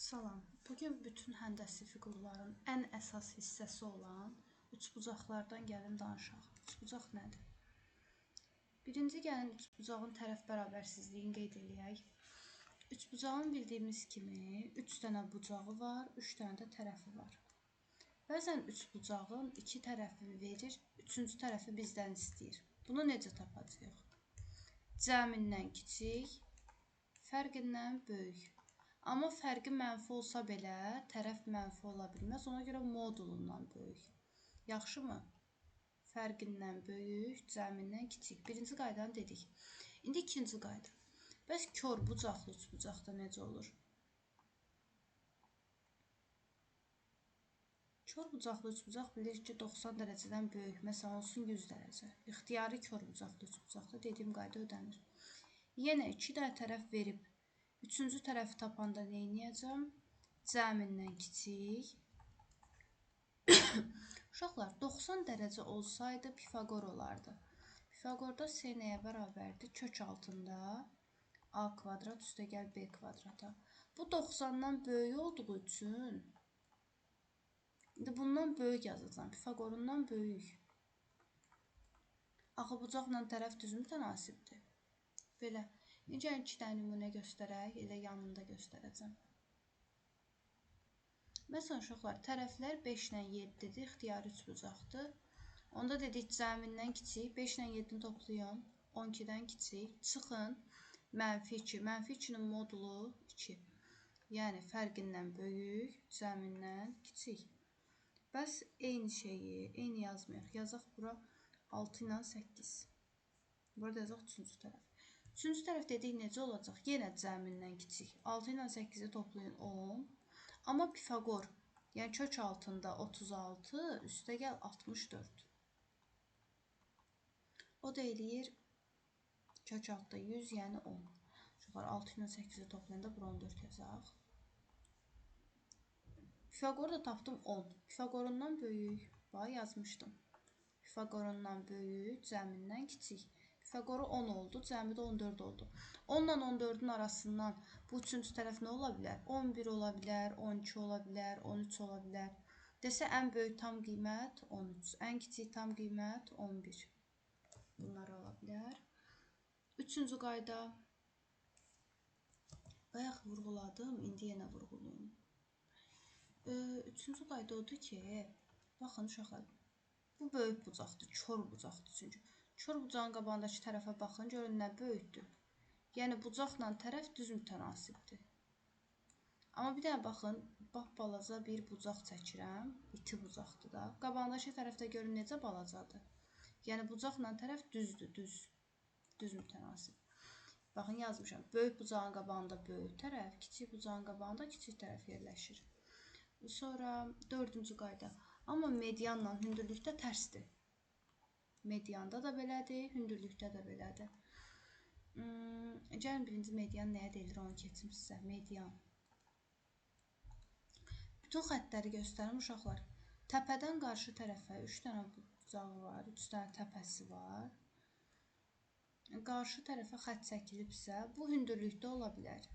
Salam. Bugün bütün həndəsi fiqurların ən əsas hissəsi olan üçbucaqlardan gəlin danışaq. Üçbucaq nədir? Birinci gəlin üçbucağın tərəf bərabərsizliyini qeyd eləyək. Üçbucağın bildiyimiz kimi 3 dənə bucağı var, 3 dənə də tərəfi var. Bəzən üçbucağın 2 tərəfini verir, 3-cü tərəfi bizdən istəyir. Bunu necə tapacağıq? Cəmindən kiçik, fərqindən böyük. Amma fərqi mənfi olsa belə, tərəf mənfi ola bilməz. Ona görə modulundan böyük. Yaxşımı? Fərqindən böyük, cəmindən kiçik. Birinci qaydanı dedik. İndi ikinci qayda. Bəs kör bucaqlı üçbucaqda necə olur? Kör bucaqlı üçbucaq bilir ki, 90 dərəcədən böyük, məsələn olsun 100 dərəcə. İxtiyari kör bucaqlı üçbucaqda dediyim qayda ödənir. Yenə 2 dənə tərəf verib, üçüncü tərəfi tapanda nə edəcəm? Cəmindən kiçik. Uşaqlar, 90 dərəcə olsaydı Pifaqor olardı. Pifaqorda S nəyə bərabərdir? Kök altında A kvadrat üstəgəl B kvadrata. Bu 90-dan böyük olduğu üçün indi bundan böyük yazacağım. Pifaqorundan böyük. Axı bucaqla tərəf düz mütənasibdir. Belə. Necə 2 dənə nümunə göstərək, elə yanında göstərəcəm. Məsələn, uşaqlar, tərəflər 5 ilə 7-dir, ixtiyari üçbucaqdır. Onda dedik, cəmindən kiçik, 5 ilə 7-ni toplayın, 12-dən kiçik, çıxın, mənfi 2. Mənfi 2-nin modulu 2. Yəni, fərqindən böyük, cəmindən kiçik. Bəs eyni şeyi, eyni yazmayaq. Yazaq bura 6 ilə 8. Burada yazaq 3-cü tərəf. Üçüncü tərəf dedik necə olacaq? Yenə cəmindən kiçik. 6 ilə 8-i toplayın 10. Amma Pifaqor, yəni kök altında 36, üstəgəl 64. O da eləyir kök altında 100, yəni 10. Uşaqlar 6 ilə 8-i toplayanda bura 14 yazaq. Pifaqoru da tapdım 10. Pifaqorundan böyük. Bax, yazmışdım. Pifaqorundan böyük, cəmindən kiçik. Pifaqoru 10 oldu, cəmi də 14 oldu. 10 ilə 14-ün arasından bu üçüncü tərəf nə ola bilər? 11 ola bilər, 12 ola bilər, 13 ola bilər. Desə, ən böyük tam qiymət 13, ən kiçik tam qiymət 11. Bunlar ola bilər. Üçüncü qayda. Bayaq vurğuladım, indi yenə vurğulayım. Üçüncü qayda odur ki, baxın uşaqlar, bu böyük bucaqdır, kör bucaqdır çünki. Kör bucağın qabağındakı tərəfə baxın, görün nə böyükdür. Yəni, bucaqla tərəf düz mütənasibdir. Amma bir dənə baxın, balaca bir bucaq çəkirəm, iti bucaqdır da. Qabağındakı tərəfdə görün necə balacadır. Yəni, bucaqla tərəf düzdür, düz mütənasib. Baxın, yazmışam, böyük bucağın qabağında böyük tərəf, kiçik bucağın qabağında kiçik tərəf yerləşir. Sonra dördüncü qayda. Amma medianla hündürlükdə tərsdir. Medianda da belədir, hündürlükdə də belədir. Gəlin birinci median nəyə deyilir, onu keçim sizə. Median. Bütün xəttləri göstərim, uşaqlar. Təpədən qarşı tərəfə 3 dənə bucağı var, 3 dənə təpəsi var. Qarşı tərəfə xətt çəkilibsə, bu hündürlükdə ola bilər.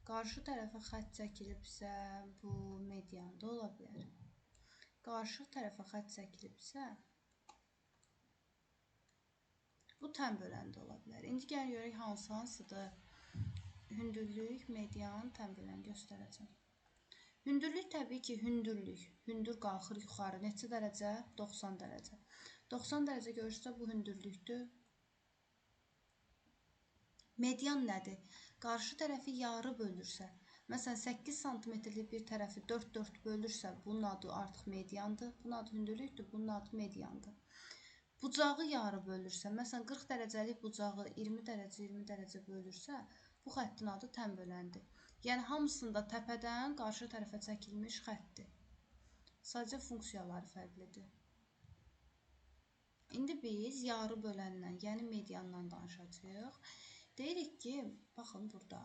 Qarşı tərəfə xətt çəkilibsə, bu medianda ola bilər. Qarşı tərəfə xətt çəkilibsə, bu tən böləndə ola bilər. İndi gəlin görək hansıdır? Hündürlük, median, tən bölən göstərəcəm. Hündürlük təbii ki, hündürlük. Hündür qalxır yuxarı. Neçə dərəcə? 90 dərəcə. 90 dərəcə görürsə bu hündürlükdür. Median nədir? Qarşı tərəfi yarı bölürsə, məsələn 8 cm-lik bir tərəfi 4-4 bölürsə, bunun adı artıq mediandır. Bunun adı hündürlükdür, bunun adı mediandır. Bucağı yarı bölürsə, məsələn 40 dərəcəlik bucağı 20 dərəcə bölürsə, bu xəttin adı tən böləndir. Yəni hamısında təpədən qarşı tərəfə çəkilmiş xəttdir. Sadəcə funksiyaları fərqlidir. İndi biz yarı bölənlə, yəni mediandan danışacağıq. Deyirik ki, baxın burada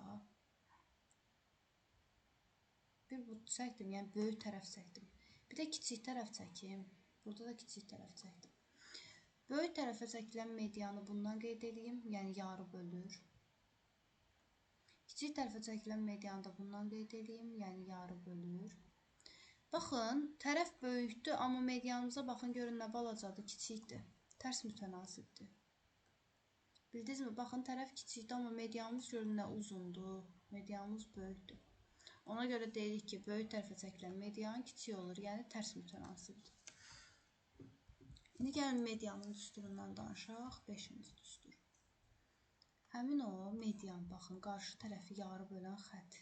bir bu çəkdim, yəni böyük tərəf çəkdim. Bir də kiçik tərəf çəkim. Burada da kiçik tərəf çəkdim. Böyük tərəfə çəkilən medianı bundan qeyd edeyim, yəni yarı bölür. Kiçik tərəfə çəkilən medianı da bundan qeyd edeyim, yəni yarı bölür. Baxın, tərəf böyükdür, amma medianımıza baxın, görün nə balacadır, kiçikdir. Tərs mütənasibdir. Bildinizmi? Baxın, tərəf kiçikdir, amma medianımız görün nə uzundur, medianımız böyükdür. Ona görə deyirik ki, böyük tərəfə çəkilən median kiçik olur, yəni tərs mütənasibdir. İndi gəlin medianın düsturundan danışaq, 5-ci düstur. Həmin o median, baxın, qarşı tərəfi yarı bölən xətt.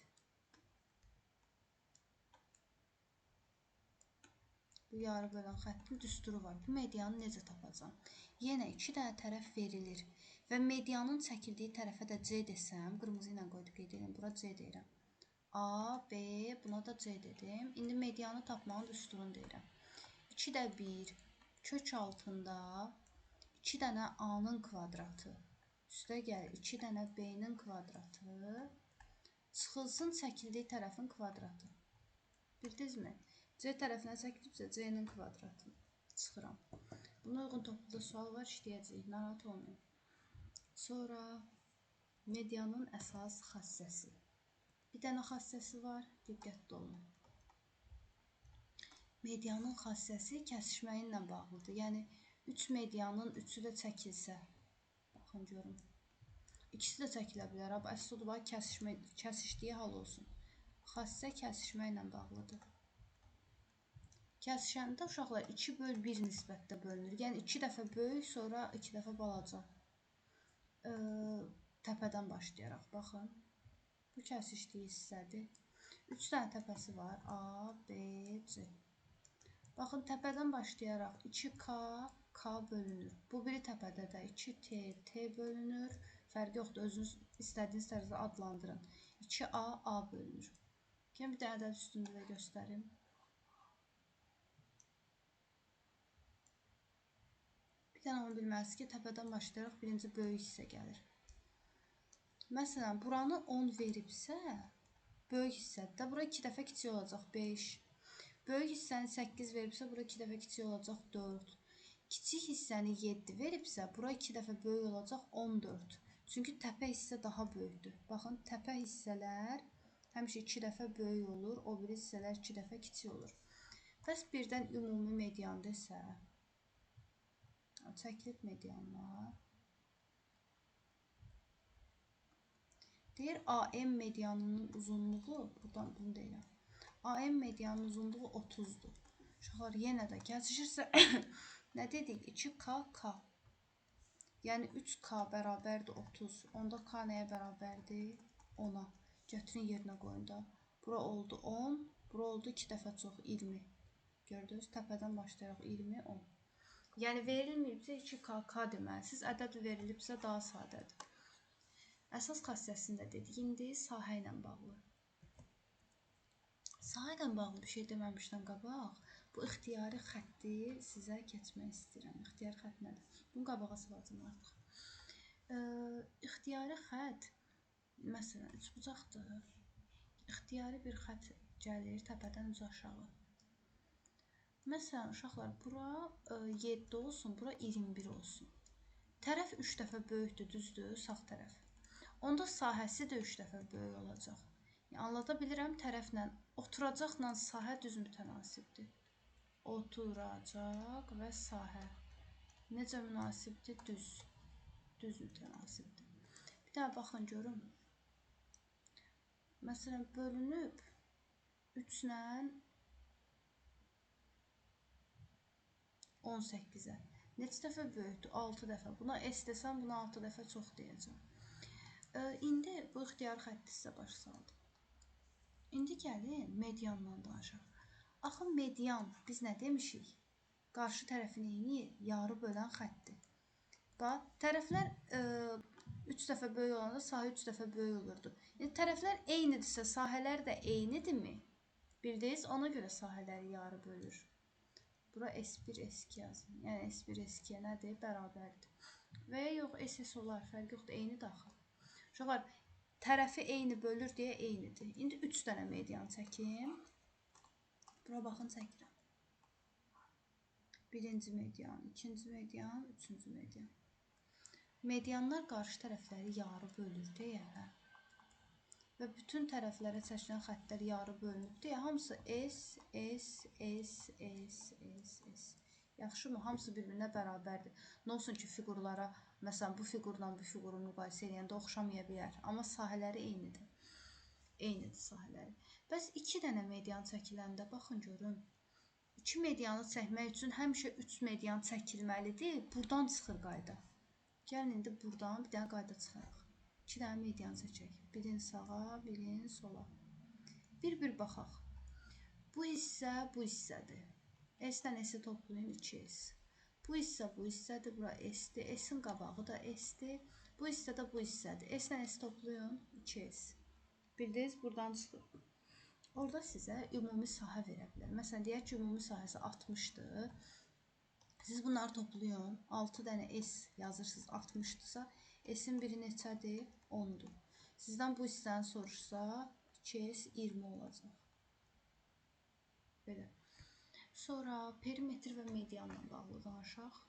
Bu yarı bölən xəttin düsturu var. Bu medianı necə tapacam? Yenə 2 dənə tərəf verilir və medianın çəkildiyi tərəfə də C desəm, qırmızı ilə qoydu qeyd edim, bura C deyirəm. A, B, buna da C dedim. İndi medianı tapmağın düsturunu deyirəm. 2 də 1, kök altında 2 dənə A-nın kvadratı. Üstə gəlir 2 dənə B-nin kvadratı, çıxılsın çəkildiyi tərəfin kvadratı. Bildinizmi? C tərəfinə çəkilibsə C-nin kvadratı çıxıram. Buna uyğun topluda sual var, işləyəcəyik, narahat olmayın. Sonra medianın əsas xassəsi. Bir dənə xassəsi var, diqqətli olun. Medianın xassəsi kəsişməyi ilə bağlıdır. Yəni 3 medianın 3'ü də çəkilsə, baxın görün. İkisi də çəkilə bilər. Əsas odur var, kəsişdiyi hal olsun. Xassə kəsişmə ilə bağlıdır. Kəsişəndə uşaqlar 2/1 nisbətdə bölünür. Yəni 2 dəfə böyük, sonra 2 dəfə balaca. Təpədən başlayaraq, baxın. Bu kəsişdiyi hissədir. 3 dənə təpəsi var. A, B, C. Baxın, təpədən başlayaraq 2K, K bölünür. Bu biri təpədə də 2T, T bölünür. Fərqi yoxdur, özünüz istədiyiniz tərzdə adlandırın. 2A, A bölünür. Gəlin bir dənə də üstündə də göstərim. Bir dənə onu bilməlisiniz ki, təpədən başlayaraq birinci böyük hissə gəlir. Məsələn, buranı 10 veribsə, böyük hissədə də bura 2 dəfə kiçik olacaq, 5. Böyük hissəni 8 veribsə, bura 2 dəfə kiçik olacaq, 4. Kiçik hissəni 7 veribsə, bura 2 dəfə böyük olacaq, 14. Çünki təpə hissə daha böyükdür. Baxın, təpə hissələr həmişə 2 dəfə böyük olur, o biri hissələr 2 dəfə kiçik olur. Bəs birdən ümumi median desə, çəkilib medianlar. Deyir, AM medianının uzunluğu, buradan bunu deyirəm. AM medianının uzunluğu 30'dur. Uşaqlar yenə də kəsişirsə, nə dedik? 2K, K. Yəni 3K bərabərdir 30. Onda K nəyə bərabərdir? 10'a. Götürün yerinə qoyun da. Bura oldu 10. Bura oldu 2 dəfə çox 20. Gördünüz? Təpədən başlayaraq 20, 10. Yəni verilməyibsə 2K, K deməlisiniz. Ədəd verilibsə daha sadədir. Əsas xassəsini də dedik. İndi sahə ilə bağlı. Sahə ilə bağlı bir şey deməmişdən qabaq, bu ixtiyari xətti sizə keçmək istəyirəm. İxtiyari xətt nədir? Bunu qabağa salacağım artıq. İxtiyari xətt, məsələn, üçbucaqdır. İxtiyari bir xətt gəlir təpədən üzə aşağı. Məsələn, uşaqlar, bura 7 olsun, bura 21 olsun. Tərəf 3 dəfə böyükdür, düzdür, sağ tərəf. Onda sahəsi də 3 dəfə böyük olacaq. Yəni, anlada bilirəm, tərəflə, oturacaqla sahə düz mütənasibdir. Oturacaq və sahə. Necə münasibdir? Düz. Düz mütənasibdir. Bir daha baxın, görün. Məsələn, bölünüb 3 ilə 18'ə. Neçə dəfə böyükdür? 6 dəfə. Buna S desəm, buna 6 dəfə çox deyəcəm. İndi bu ixtiyari xətti sizə başa saldım. İndi gəlin medianla danışaq. Axı median, biz nə demişik? Qarşı tərəfin eyni yarı bölən xəttdir. Bax, tərəflər 3 dəfə böyük olanda sahə 3 dəfə böyük olurdu. Yəni, tərəflər eynidirsə, sahələr də eynidirmi? Bildiniz, ona görə sahələri yarı bölür. Bura S1, S2 yazın. Yəni, S1, S2 nədir? Bərabərdir. Və ya yox, SS olar, fərq yoxdur, eyni daxil. Uşaqlar, tərəfi eyni bölür deyə eynidir. İndi 3 dənə median çəkim. Bura baxın, çəkirəm. Birinci median, ikinci median, üçüncü median. Medianlar qarşı tərəfləri yarı bölür deyə, və bütün tərəflərə çəkilən xəttlər yarı bölünübdür. Hamısı S, S, S, S, S, S. Yaxşımı? Hamısı bir-birinə bərabərdir. Nə olsun ki, fiqurlara, məsələn, bu fiqurla bu fiquru müqayisə edəndə oxşamaya bilər. Amma sahələri eynidir. Eynidir sahələri. Bəs 2 dənə median çəkiləndə, baxın görün. 2 medianı çəkmək üçün həmişə 3 median çəkilməlidir. Buradan çıxır qayda. Gəlin indi buradan bir dənə qayda çıxaraq. 2 dənə median çəkək. Birini sağa, birini sola. Bir-bir baxaq. Bu hissə bu hissədir. S-dən S-i toplayın 2S. Bu hissə bu hissədir. Bura S-dir. S-in qabağı da S-dir. Bu hissə də bu hissədir. S-dən S toplayın 2S. Bildiniz, buradan çıxır. Orada sizə ümumi sahə verə bilər. Məsələn, deyək ki, ümumi sahəsi 60-dır. Siz bunları toplayın. 6 dənə S yazırsınız 60-dırsa, S-in biri neçədir? 10-dur. Sizdən bu hissəni soruşsa, 2S 20 olacaq. Belə. Sonra perimetr və medianla bağlı danışaq.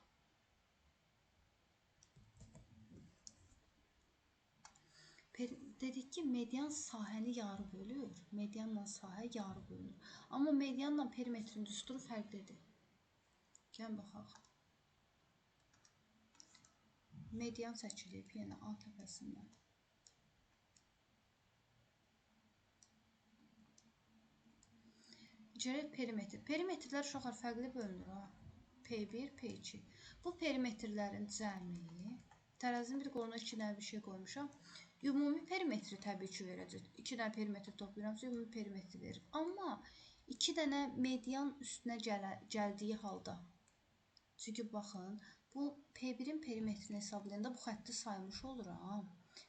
Dedik ki, median sahəni yarı bölür. Medianla sahə yarı bölünür. Amma medianla perimetrin düsturu fərqlidir. Gəlin baxaq. Median çəkilib yenə A təpəsindən. Görək perimetr. Perimetrlər uşaqlar fərqli bölünür. P1, P2. Bu perimetrlərin cəmi, tərəzinin bir qoluna 2 dənə bir şey qoymuşam. Ümumi perimetri təbii ki verəcək. 2 dənə perimetri toplayıramsa ümumi perimetri verir. Amma 2 dənə median üstünə gəldiyi halda. Çünki baxın, bu P1-in perimetrini hesablayanda bu xətti saymış oluram.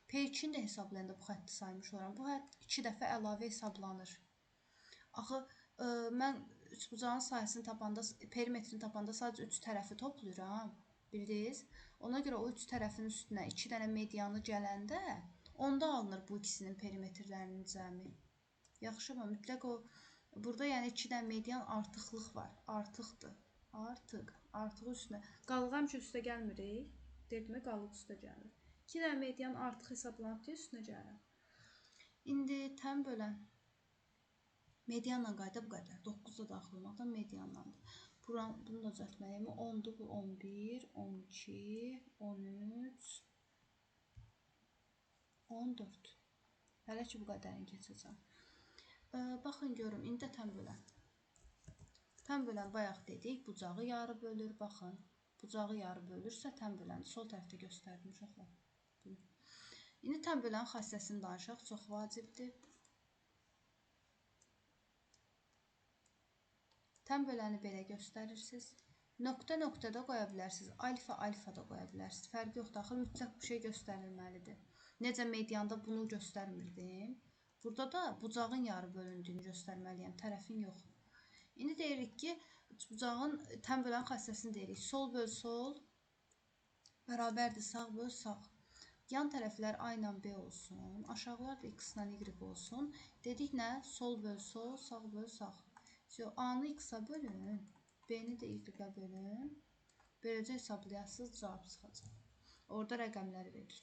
P2-ni də hesablayanda bu xətti saymış oluram. Bu xətt 2 dəfə əlavə hesablanır. Axı, mən üçbucağın sayəsini tapanda, perimetrini tapanda sadəcə 3 tərəfi toplayıram. Bildiniz? Ona görə o 3 tərəfin üstünə 2 dənə medianı gələndə, onda alınır bu ikisinin perimetrlərinin cəmi. Yaxşımı? Mütləq o, burada yəni 2 dənə median artıqlıq var. Artıqdır. Artığı üstünə. Qalıq həmişə üstə gəlmirik. Dedim, qalıq üstə gəlir. 2 dənə median artıq hesablanıb deyə üstünə gəlir. İndi tən bölən. Medianla qayda bu qədər. 9 da daxil olmaqdan medianlandır. Bunu da düzəltməliyim. 10-dur, bu 11, 12, 13, 14. Hələ ki bu qədərini keçəcəm. Baxın görüm, indi də tən bölən. Tən bölən bayaq dedik, bucağı yarı bölür. Baxın, bucağı yarı bölürsə tən böləni sol tərəfdə göstərdim uşaqlar. İndi tən bölən xassəsini danışaq, çox vacibdir. Tən böləni belə göstərirsiniz. Nöqtə-nöqtədə qoya bilərsiniz. Alfa da qoya bilərsiniz. Fərqi yoxdur. Axı mütləq bir şey göstərilməlidir. Necə medianda bunu göstərmirdim. Burada da bucağın yarı bölündüyünü göstərməliyəm. Tərəfin yox. İndi deyirik ki, bucağın tən bölən xassəsini deyirik. Sol böl sol bərabərdir sağ böl sağ. Yan tərəflər A ilə B olsun. Aşağılar da X ilə Y olsun. Dedik nə? Sol böl sol, sağ böl sağ. A-nı X-a bölün, B-ni də Y-ə bölün. Beləcə hesablayasınız, cavab çıxacaq. Orada rəqəmlər verir.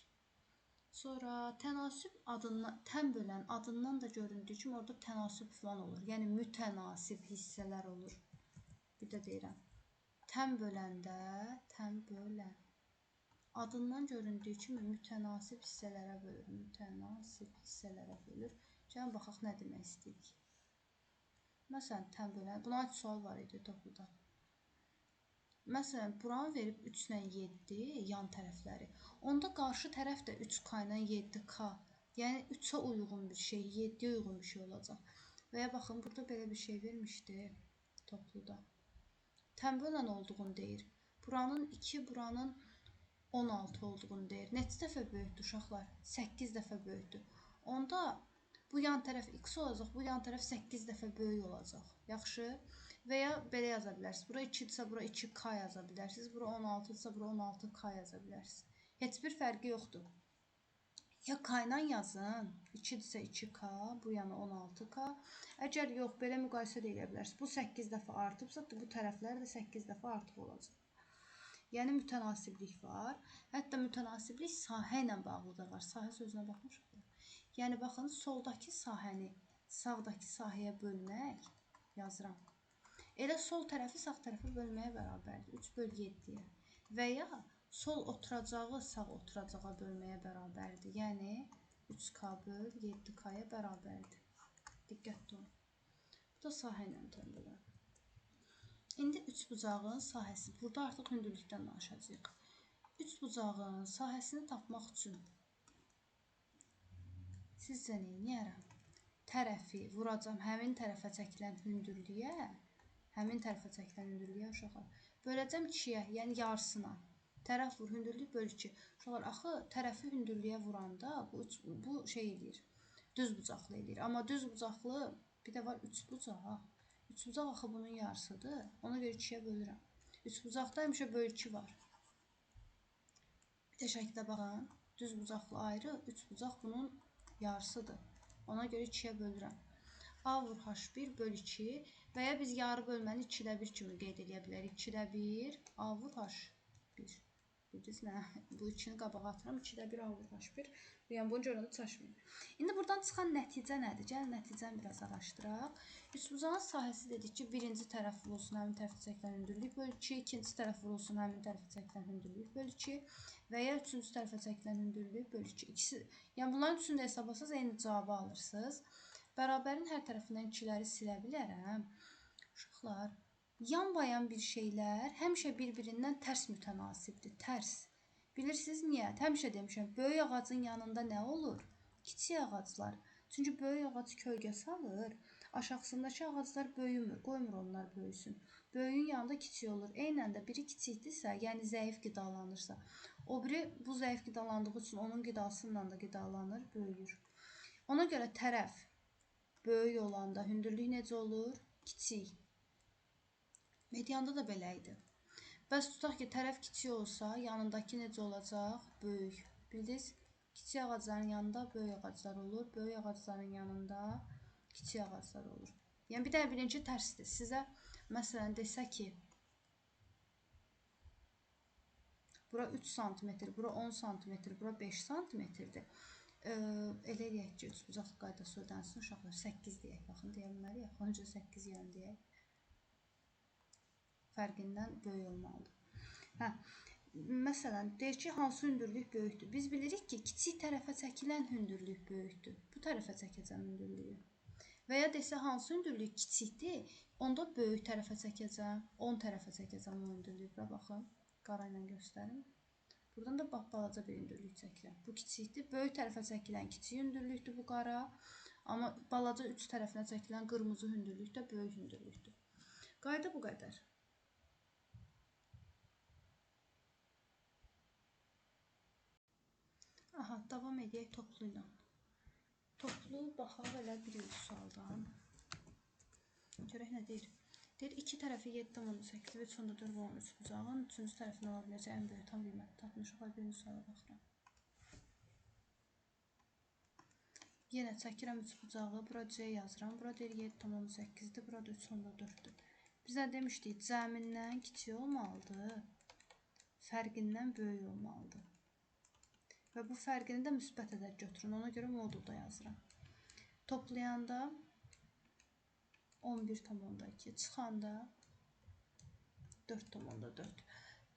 Sonra tənasüb adından, tən bölən adından da göründüyü kimi orada tənasüb falan olur. Yəni mütənasib hissələr olur. Bir də deyirəm. Tən böləndə, tən bölən. Adından göründüyü kimi mütənasib hissələrə bölür. Mütənasib hissələrə bölür. Gəlin baxaq nə demək istəyirik. Məsələn, tən bölən. Buna aid sual var idi topluda. Məsələn, buranı verib 3 ilə 7 yan tərəfləri. Onda qarşı tərəf də 3K ilə 7K. Yəni 3-ə uyğun bir şey, 7-yə uyğun bir şey olacaq. Və ya baxın, burada belə bir şey vermişdi topluda. Tən bölən olduğunu deyir. Buranın 2, buranın 16 olduğunu deyir. Neçə dəfə böyükdür uşaqlar? 8 dəfə böyükdür. Onda bu yan tərəf X olacaq, bu yan tərəf 8 dəfə böyük olacaq. Yaxşı? Və ya belə yaza bilərsiniz. Bura 2-dirsə, bura 2K yaza bilərsiniz. Bura 16-dirsə, bura 16K yaza bilərsiniz. Heç bir fərqi yoxdur. Ya K ilə yazın, 2-dirsə 2K, bu yana 16K. Əgər yox, belə müqayisə də edə bilərsiniz. Bu 8 dəfə artıbsa, bu tərəflər də 8 dəfə artıq olacaq. Yəni mütənasiblik var. Hətta mütənasiblik sahə ilə bağlı da var. Sahə sözünə baxmışıq. Yəni baxın, soldakı sahəni sağdakı sahəyə bölmək yazıram. Elə sol tərəfi sağ tərəfə bölməyə bərabərdir. 3 böl 7-yə. Və ya sol oturacağı sağ oturacağa bölməyə bərabərdir. Yəni 3k böl 7k-ya bərabərdir. Diqqətli olun. Bu da sahə ilə təməllər. İndi üçbucağın sahəsi. Burada artıq hündürlükdən danışacağıq. Üçbucağın sahəsini tapmaq üçün sizcə nə edərəm? Tərəfi vuracam həmin tərəfə çəkilən hündürlüyə, uşaqlar. Böləcəm 2-yə, yəni yarısına. Tərəf vur, hündürlük böl 2. Uşaqlar, axı tərəfi hündürlüyə vuranda bu şey eləyir, düz bucaqlı eləyir. Amma düz bucaqlı bir də var üçbucaq. Üçbucaq axı bunun yarısıdır. Ona görə 2-yə bölürəm. Üçbucaqda həmişə böl 2 var. Bir də şəkildə baxın. Düz bucaqlı ayrı, üçbucaq bunun yarısıdır. Ona görə 2-yə bölürəm. A vur H1 böl 2 və ya biz yarı bölməni 2-də 1 kimi qeyd edə bilərik. 2-də 1 A vur H1. Bildiniz nə? Bu 2-ni qabağa atıram. 2-də 1 A vur H1. Yəni bunu görəndə çaşmayın. İndi buradan çıxan nəticə nədir? Gəlin nəticəni biraz araşdıraq. Üçbucağın sahəsi dedik ki, birinci tərəf vurulsun həmin tərəfə çəkilən hündürlük böl 2, ikinci tərəf vurulsun həmin tərəfə çəkilən hündürlük böl 2 və ya üçüncü tərəfə çəkilən hündürlük böl 2. Yəni bunların üçünü də hesablasanız eyni cavabı alırsınız. Bərabərin hər tərəfindən 2-ləri silə bilərəm. Uşaqlar, yanbayan bir şeylər həmişə bir-birindən tərs mütənasibdir. Tərs. Bilirsiniz niyə? Həmişə demişəm, böyük ağacın yanında nə olur? Kiçik ağaclar. Çünki böyük ağac kölgə salır, aşağısındakı ağaclar böyümür, qoymur onlar böyüsün. Böyüyün yanında kiçik olur. Eynən də biri kiçikdirsə, yəni zəif qidalanırsa, o biri bu zəif qidalandığı üçün onun qidasıyla da qidalanır, böyüyür. Ona görə tərəf böyük olanda hündürlük necə olur? Kiçik. Medianda da belə idi. Bəs tutaq ki, tərəf kiçik olsa, yanındakı necə olacaq? Böyük. Bildiniz? Kiçik ağacların yanında böyük ağaclar olur. Böyük ağacların yanında kiçik ağaclar olur. Yəni bir də bilin ki, tərsdir. Sizə məsələn desə ki, bura 3 cm, bura 10 cm, bura 5 cm-dir. Elə eləyək ki, üçbucaqlı qaydası ödənsin uşaqlar. 8 deyək. Baxın, deyə bilmərik. Öncə 8 yəni deyək. Fərqindən böyük olmalıdır. Məsələn, deyir ki, hansı hündürlük böyükdür? Biz bilirik ki, kiçik tərəfə çəkilən hündürlük böyükdür. Bu tərəfə çəkəcəm hündürlüyü. Və ya desə, hansı hündürlük kiçikdir, onda böyük tərəfə çəkəcəm, 10 tərəfə çəkəcəm o hündürlüyü. Bura baxın, qara ilə göstərim. Buradan da balaca bir hündürlük çəkirəm. Bu kiçikdir. Böyük tərəfə çəkilən kiçik hündürlükdür bu qara. Amma balaca üç tərəfinə çəkilən qırmızı hündürlük də böyük hündürlükdür. Qayda bu qədər. Aha, davam edək toplu ilə. Toplu baxaq elə bir sualdan. Görək nə deyir? Deyir, 2 tərəfi 7,8 və 3,4 üçbucağın 3-cü tərəfini ala biləcək ən böyük tam qiyməti tapmışıq. Birinci suala baxıram. Yenə çəkirəm üçbucağı, bura C yazıram. Bura deyir 7,8-dir, bura da 3,4-dür. Biz nə demişdik? Cəmindən kiçik olmalıdır, fərqindən böyük olmalıdır. Və bu fərqini də müsbət ədəd götürün. Ona görə modulda yazıram. Toplayanda 11,2, çıxanda 4,4.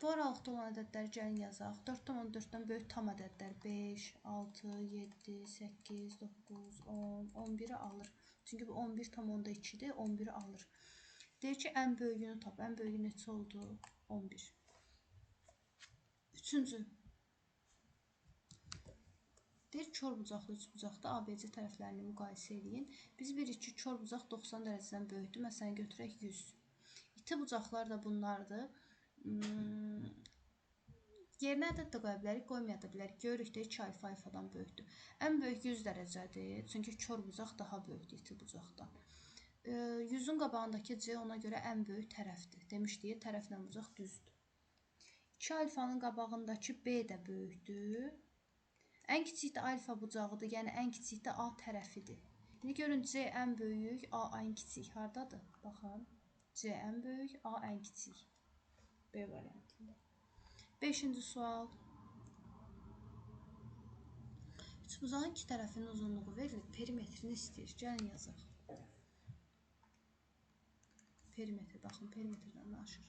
Bu aralıqda olan ədədləri gəlin yazaq. 4,4-dən böyük tam ədədlər 5, 6, 7, 8, 9, 10, 11-i alır. Çünki bu 11,2-dir, 11-i alır. Deyir ki, ən böyüyünü tap. Ən böyüyü neçə oldu? 11. Üçüncü. Deyir, körbucaqlı üçbucaqda ABC tərəflərini müqayisə edin. Biz bilirik ki, körbucaq 90 dərəcədən böyükdür. Məsələn, götürək 100. İti bucaqlar da bunlardır. Yerinə ədəd də qoya bilərik, qoymaya da bilərik. Görürük də 2 alfa alfadan böyükdür. Ən böyük 100 dərəcədir. Çünki körbucaq daha böyükdür iti bucaqdan. 100-ün qabağındakı C ona görə ən böyük tərəfdir. Demişdik, tərəflə bucaq düzdür. 2 alfanın qabağındakı B də böyükdür. Ən kiçik də alfa bucağıdır, yəni ən kiçik də A tərəfidir. İndi görün, C ən böyük, A ən kiçik. Haradadır? Baxın, C ən böyük, A ən kiçik. B variantında. 5-ci sual. Üçbuzağın iki tərəfinin uzunluğu verilib, perimetrini istəyir. Gəlin yazaq. Perimetr, baxın, perimetrdən danışır.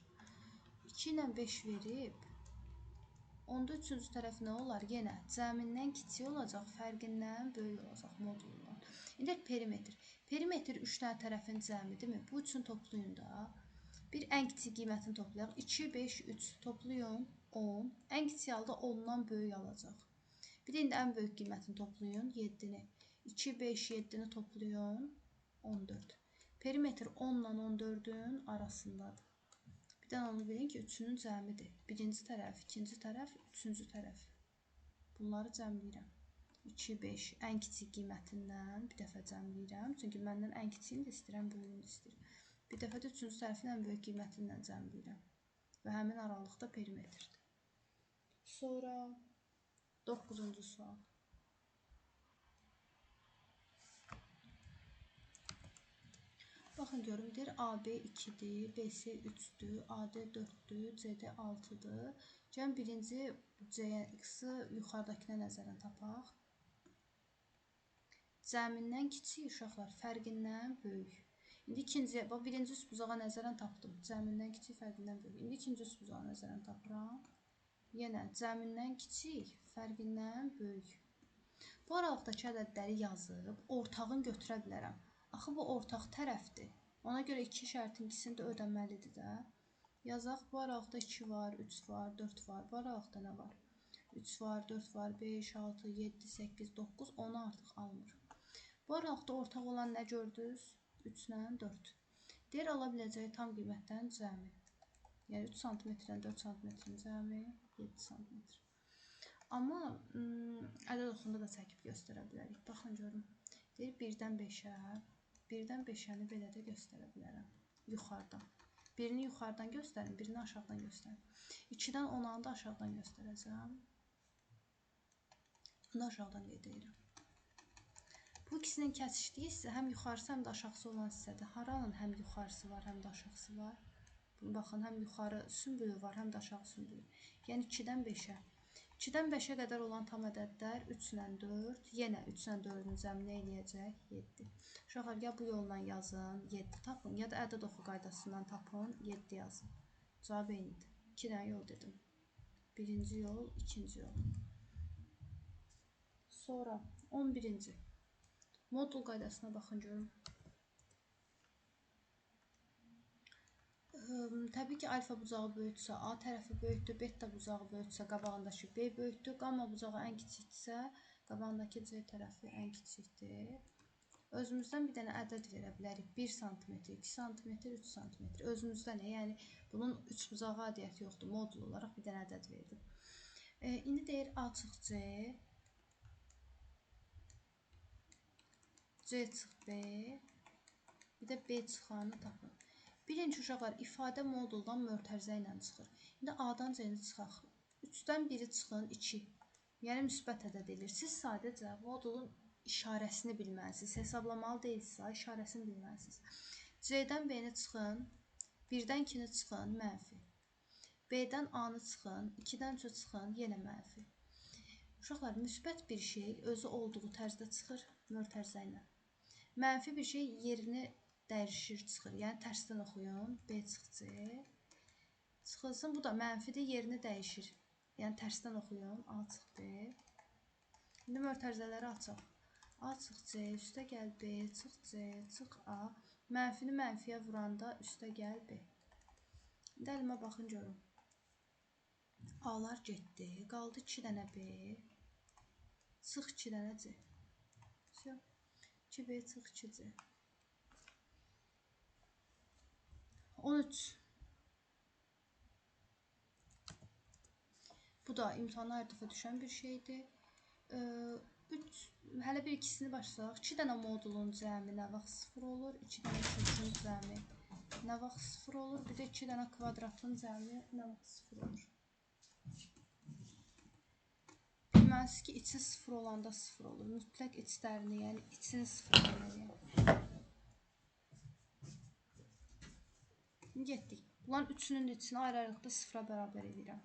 2 ilə 5 verib, onda üçüncü tərəf nə olar? Yenə cəmindən kiçik olacaq, fərqindən böyük olacaq modulundan. İndi perimetr. Perimetr 3 dənə tərəfin cəmidirmi? Bu üçün toplayın da. Bir ən kiçik qiymətini toplayaq. 2, 5, 3 toplayın 10. Ən kiçik halda 10-dan böyük alacaq. Bir də indi ən böyük qiymətini toplayın 7-ni. 2, 5, 7-ni toplayın 14. Perimetr 10 ilə 14-ün arasındadır. Bir də onu bilin ki, üçünün cəmidir. Birinci tərəf, ikinci tərəf, üçüncü tərəf. Bunları cəmləyirəm. 2, 5 ən kiçik qiymətindən bir dəfə cəmləyirəm. Çünki məndən ən kiçiyini də istəyirəm, böyüyünü də istəyirəm. Bir dəfə də üçüncü tərəfin ən böyük qiymətindən cəmləyirəm. Və həmin aralıqda perimetrdir. Sonra 9-cu sual. Baxın, görün, deyir AB 2-dir, BC 3-dür, AD 4-dür, CD 6-dır. Gəlin birinci CX-i yuxarıdakına nəzərən tapaq. Cəmindən kiçik uşaqlar, fərqindən böyük. İndi ikinci, birinci üçbuzağa nəzərən tapdım. Cəmindən kiçik, fərqindən böyük. İndi ikinci üçbuzağa nəzərən tapıram. Yenə cəmindən kiçik, fərqindən böyük. Bu aralıqdakı ədədləri yazıb, ortağını götürə bilərəm. Axı, bu ortaq tərəfdir. Ona görə iki şərtin ikisini də ödəməlidir də. Yazaq, bu aralıqda 2 var, 3 var, 4 var. Bu aralıqda nə var? 3 var, 4 var, 5, 6, 7, 8, 9, 10 artıq almır. Bu aralıqda ortaq olan nə gördünüz? 3 ilə 4. Deyir, ala biləcəyi tam qiymətdən cəmi. Yəni 3 cm-dən 4 cm-in cəmi 7 cm. Amma ədəd oxunda da çəkib göstərə bilərik. Baxın, görün. Deyir, 1-dən 5-ə. 1-dən 5-əni belə də göstərə bilərəm. Yuxarıdan. Birini yuxarıdan göstərin, birini aşağıdan göstərin. 2-dən 10-anı da aşağıdan göstərəcəm. Bunu aşağıdan qeyd edirəm. Bu ikisinin kəsişdiyi hissə həm yuxarısı, həm də aşağısı olan hissədir. Haranın həm yuxarısı var, həm də aşağısı var. Baxın, həm yuxarı sümbülü var, həm də aşağı sümbülü. Yəni 2-dən 5-ə. 2-dən 5-ə qədər olan tam ədədlər 3 ilə 4. Yenə 3 ilə 4-ün cəmi nə eləyəcək? 7. Uşaqlar, ya bu yolla yazın, 7 tapın, ya da ədəd oxu qaydasından tapın, 7 yazın. Cavab eynidir. 2 dənə yol dedim. Birinci yol, ikinci yol. Sonra 11-ci. Modul qaydasına baxın, görün. Təbii ki, alfa bucağı böyüksə, A tərəfi böyükdür, beta bucağı böyüksə, qabağındakı B böyükdür, qamma bucağı ən kiçikdirsə, qabağındakı C tərəfi ən kiçikdir. Özümüzdən bir dənə ədəd verə bilərik. 1 cm, 2 cm, 3 cm. Özümüzdən, yəni bunun üçbucağı adiyyəti yoxdur. Modul olaraq bir dənə ədəd verdim. İndi deyir A çıx C, C çıx B, bir də B çıxanı tapın. Birinci uşaqlar, ifadə moduldan mötərizə ilə çıxır. İndi A-dan C-ni çıxaq. 3-dən 1-i çıxın, 2. Yəni, müsbət ədəd edir. Siz sadəcə modulun işarəsini bilməlisiniz. Hesablamalı deyilsə, işarəsini bilməlisiniz. C-dən B-ni çıxın, 1-dən 2-ni çıxın, mənfi. B-dən A-nı çıxın, 2-dən 3-ü çıxın, yenə mənfi. Uşaqlar, müsbət bir şey özü olduğu tərzdə çıxır, mötərizə ilə. Mənfi bir şey yerini dəyişir, çıxır. Yəni, tərsdən oxuyun. B çıx C. Çıxılsın. Bu da mənfidir, yerini dəyişir. Yəni, tərsdən oxuyun. A çıx B. İndi mötərizələri açaq. A çıx C, üstə gəl B, çıx C, çıx A. Mənfini mənfiyə vuranda üstə gəl B. İndi əlimə baxın, görün. A-lar getdi. Qaldı 2 dənə B. Çıx 2 dənə C. 2B çıx 2C. 13. Bu da imtahana hər dəfə düşən bir şeydir. Hələ bir ikisini başlayaq. 2 dənə modulun cəmi nə vaxt 0 olur? 2 dənə kökün cəmi nə vaxt 0 olur? Bir də 2 dənə kvadratın cəmi nə vaxt 0 olur? Bilməlisiniz ki, içi 0 olanda 0 olur. Mütləq içlərini, yəni içini 0 olmalıyıq. Getdik. Bunların üçünün içini ayrı-ayrılıqda 0-a bərabər edirəm.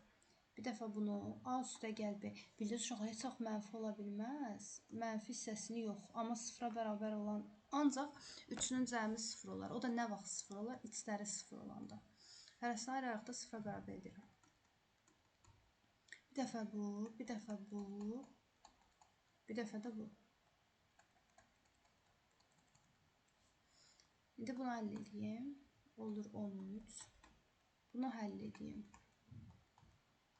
Bir dəfə bunu A üstə gəl B. Bildiniz uşaqlar, heç vaxt mənfi ola bilməz. Mənfi hissəsini yox. Amma sıfıra bərabər olan ancaq 3-ünün cəmi 0 olar. O da nə vaxt 0 olar? İçləri 0 olanda. Hərəsini ayıraraq da sıfıra bərabər edirəm. Bir dəfə bu, bir dəfə bu, bir dəfə də bu. İndi bunu həll edeyim. Olur 13. Bunu həll edeyim.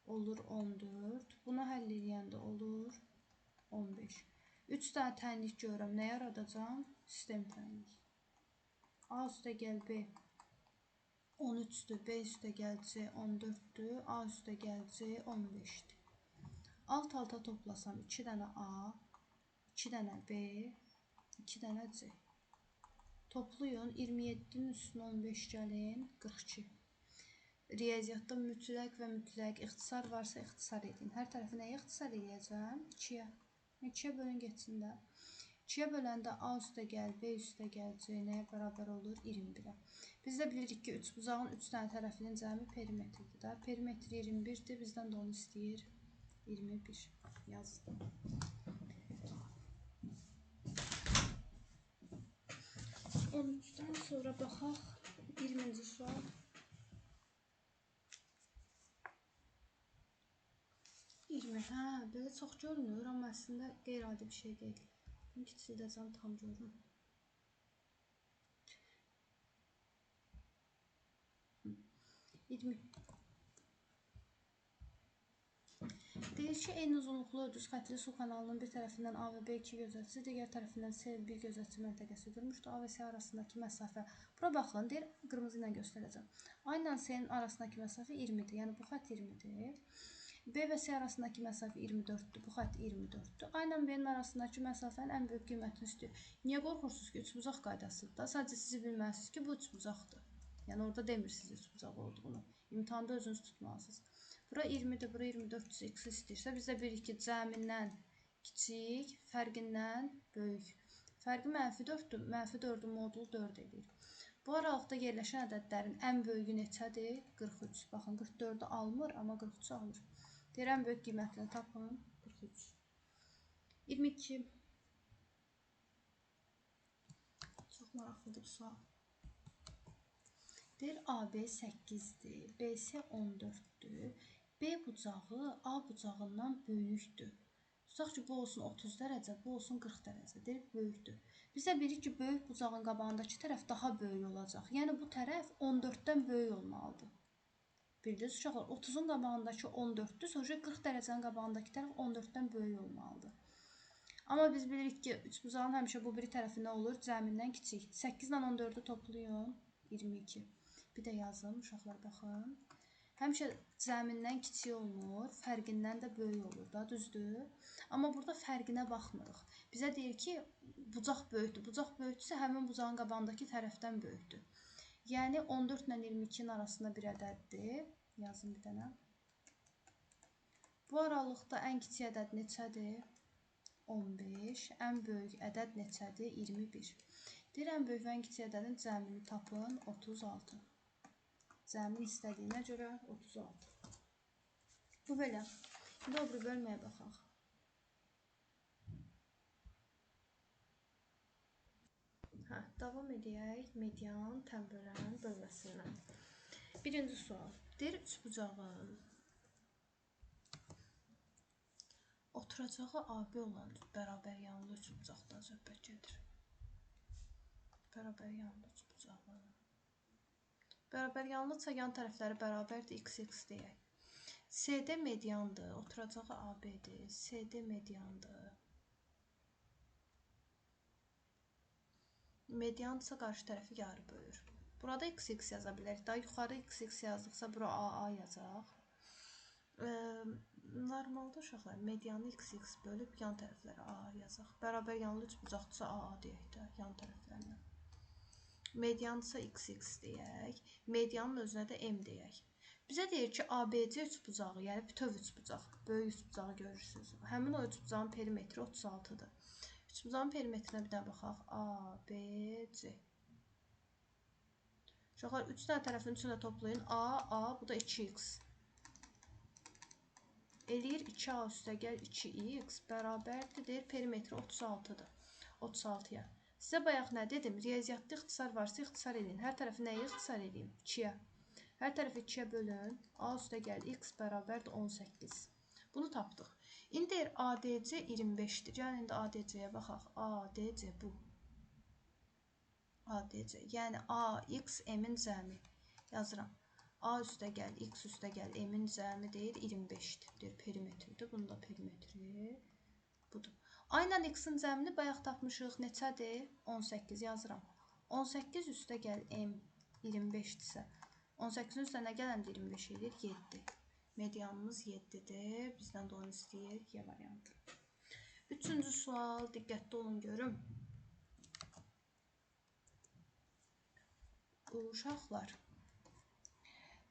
Olur 14. Bunu həll edəndə olur 15. 3 dənə tənlik görürəm. Nə yaradacam? Sistem tənlik. A üstə gəl B 13-dür. B üstə gəl C 14-dür. A üstə gəl C 15-dir. Alt-alta toplasam 2 dənə A, 2 dənə B, 2 dənə C. Toplayın. 27-nin üstünə 15 gəlin. 42. Riyaziyyatda mütləq və mütləq ixtisar varsa ixtisar edin. Hər tərəfi nəyə ixtisar edəcəm? 2-yə. 2-yə bölün getsin də. 2-yə böləndə A üstə gəl, B üstə gəl, C nəyə bərabər olur? 21-ə. Biz də bilirik ki, üçbucağın 3 dənə tərəfinin cəmi perimetrdir də. Perimetr 21-dir. Bizdən də onu istəyir 21. Yazdım. 13-dən sonra baxaq 20-ci sual. Hə, belə çox görünür, amma əslində qeyri-adi bir şey deyil. Bunu kiçildəcəm, tam görürüm. Deyir ki, eyni uzunluqlu düz xətli su kanalının bir tərəfindən A və B 2 gözətçisi, digər tərəfindən C 1 gözətçi məntəqəsi durmuşdur. A və C arasındakı məsafə. Bura baxın, deyir, qırmızı ilə göstərəcəm. A ilə C-nin arasındakı məsafə 20-dir. Yəni bu xətt 20-dir. B və C arasındakı məsafə 24-dür. Bu xətt 24-dür. A ilə B-nin arasındakı məsafənin ən böyük qiymətini istəyir. Niyə qorxursunuz ki, üçbucaq qaydasıdır da? Sadəcə siz bilməlisiniz ki, bu üçbucaqdır. Yəni orada demirsiniz üçbucaq olduğunu. İmtahanda özünüz tutmalısınız. Bura 20-dir, bura 24-dür. X istəyirsə, biz də bilirik ki, cəmindən kiçik, fərqindən böyük. Fərqi -4-dür. -4-ün modulu 4 edir. Bu aralıqda yerləşən ədədlərin ən böyüyü neçədir? 43. Baxın, 44-ü almır, amma 43 alır. Deyir, ən böyük qiymətini tapın. 43. 22. Çox maraqlıdır bu sual. Deyir, AB 8-dir, BC 14-dür. B bucağı A bucağından böyükdür. Tutaq ki, bu olsun 30 dərəcə, bu olsun 40 dərəcə. Deyir, böyükdür. Biz də bilirik ki, böyük bucağın qabağındakı tərəf daha böyük olacaq. Yəni, bu tərəf 14-dən böyük olmalıdır. Bildiniz, uşaqlar, 30-un qabağındakı 14-dür, sonra 40 dərəcənin qabağındakı tərəf 14-dən böyük olmalıdır. Amma biz bilirik ki, üçbucağın həmişə bu biri tərəfi nə olur? Cəmindən kiçik. 8 ilə 14-ü toplayın, 22. Bir də yazın, uşaqlar, baxın. Həmişə cəmindən kiçik olmur, fərqindən də böyük olur da, düzdür? Amma burada fərqinə baxmırıq. Bizə deyir ki, bucaq böyükdür. Bucaq böyükdürsə, həmin bucağın qabağındakı tərəfdən böyükdür. Yəni, 14 ilə 22-nin arasında bir ədəddir. Yazın bir dənə. Bu aralıqda ən kiçik ədəd neçədir? 15. Ən böyük ədəd neçədir? 21. Deyir, ən böyük və ən kiçik ədədin cəmini tapın. 36. Cəmin istədiyinə görə 36. Bu belə. İndi o bir bölməyə baxaq. Davam edək median tənbölən bölməsindən. Birinci sual. Deyir, üçbucağın oturacağı AB olan bərabər yanlı üçbucaqdan söhbət gedir. Bərabər yanlı üçbucağı. Bərabər yanlıdsa yan tərəfləri bərabərdir, x deyək. CD mediandır, oturacağı AB-dir. CD mediandır. Mediandırsa qarşı tərəfi yarı bölür. Burada x yaza bilərik. Daha yuxarı x yazdıqsa bura AA yazaq. Normalda uşaqlar medianı x bölüb yan tərəfləri AA yazaq. Bərabər yanlı üçbucaqdırsa AA deyək də yan tərəflərinə. Mediandırsa x deyək. Medianın özünə də m deyək. Bizə deyir ki, ABC üçbucağı, yəni bütöv üçbucaq, böyük üçbucağı görürsünüz. Həmin o üçbucağın perimetri 36-dır. Üçbucağın perimetrinə bir daha baxaq. A, B, C. Uşaqlar, 3 dənə tərəfin içində toplayın. A, A, bu da 2x. eləyir 2a üstə gəl 2x bərabərdir, deyir perimetri 36-dır. 36-ya. Sizə bayaq nə dedim? Riyaziyyatda ixtisar varsa ixtisar edin. Hər tərəfi nəyə ixtisar edeyim? 2-yə. Hər tərəfi 2-yə bölün. A üstə gəl x bərabərdir 18. Bunu tapdıq. İndi deyir ADC 25-dir. Yəni indi ADC-yə baxaq. ADC bu. ADC. Yəni AX M-in cəmi. Yazıram. A üstə gəl, x üstə gəl, M-in cəmi deyir 25-dir. Deyir perimetridir. Bunun da perimetri budur. A ilə x-in cəmini bayaq tapmışıq. Neçədir? 18 yazıram. 18 üstə gəl M 25-dirsə. 18-in üstə nə gələndə 25 edir? 7. Medianımız 7-dir. Bizdən də onu istəyir. Y variantı. Üçüncü sual. Diqqətli olun görüm. Uşaqlar.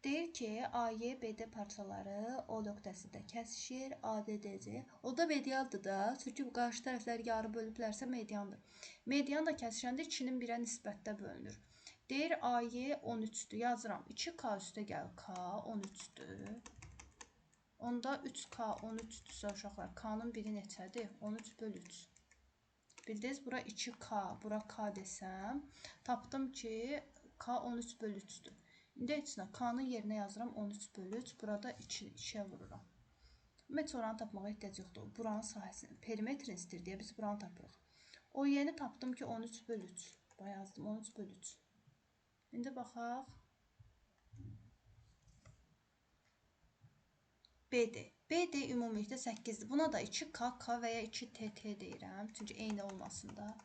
Deyir ki, AY, BD parçaları O nöqtəsində kəsişir, ADDC. O da mediandır da. Çünki bu qarşı tərəfləri yarı bölüblərsə mediandır. Median da kəsişəndə 2-nin 1-ə nisbətdə bölünür. Deyir AY 13-dür. Yazıram. 2K üstə gəl K 13-dür. Onda 3K 13-dürsə uşaqlar. K-nın 1-i neçədir? 13 böl 3. Bildiniz, bura 2K, bura K desəm. Tapdım ki, K 13 böl 3-dür. İndi içinə K-nın yerinə yazıram 13 böl 3. Burada 2'ye vururam. Ümumiyyətlə oranı tapmağa ehtiyac yoxdur. Buranın sahəsini, perimetrini istəyir deyə biz buranı tapırıq. O yeni tapdım ki 13 böl 3. Bura yazdım 13 böl 3. İndi baxaq. BD. BD ümumilikdə 8-dir. Buna da 2K, K və ya 2TT deyirəm. Çünki eyni olmasın da.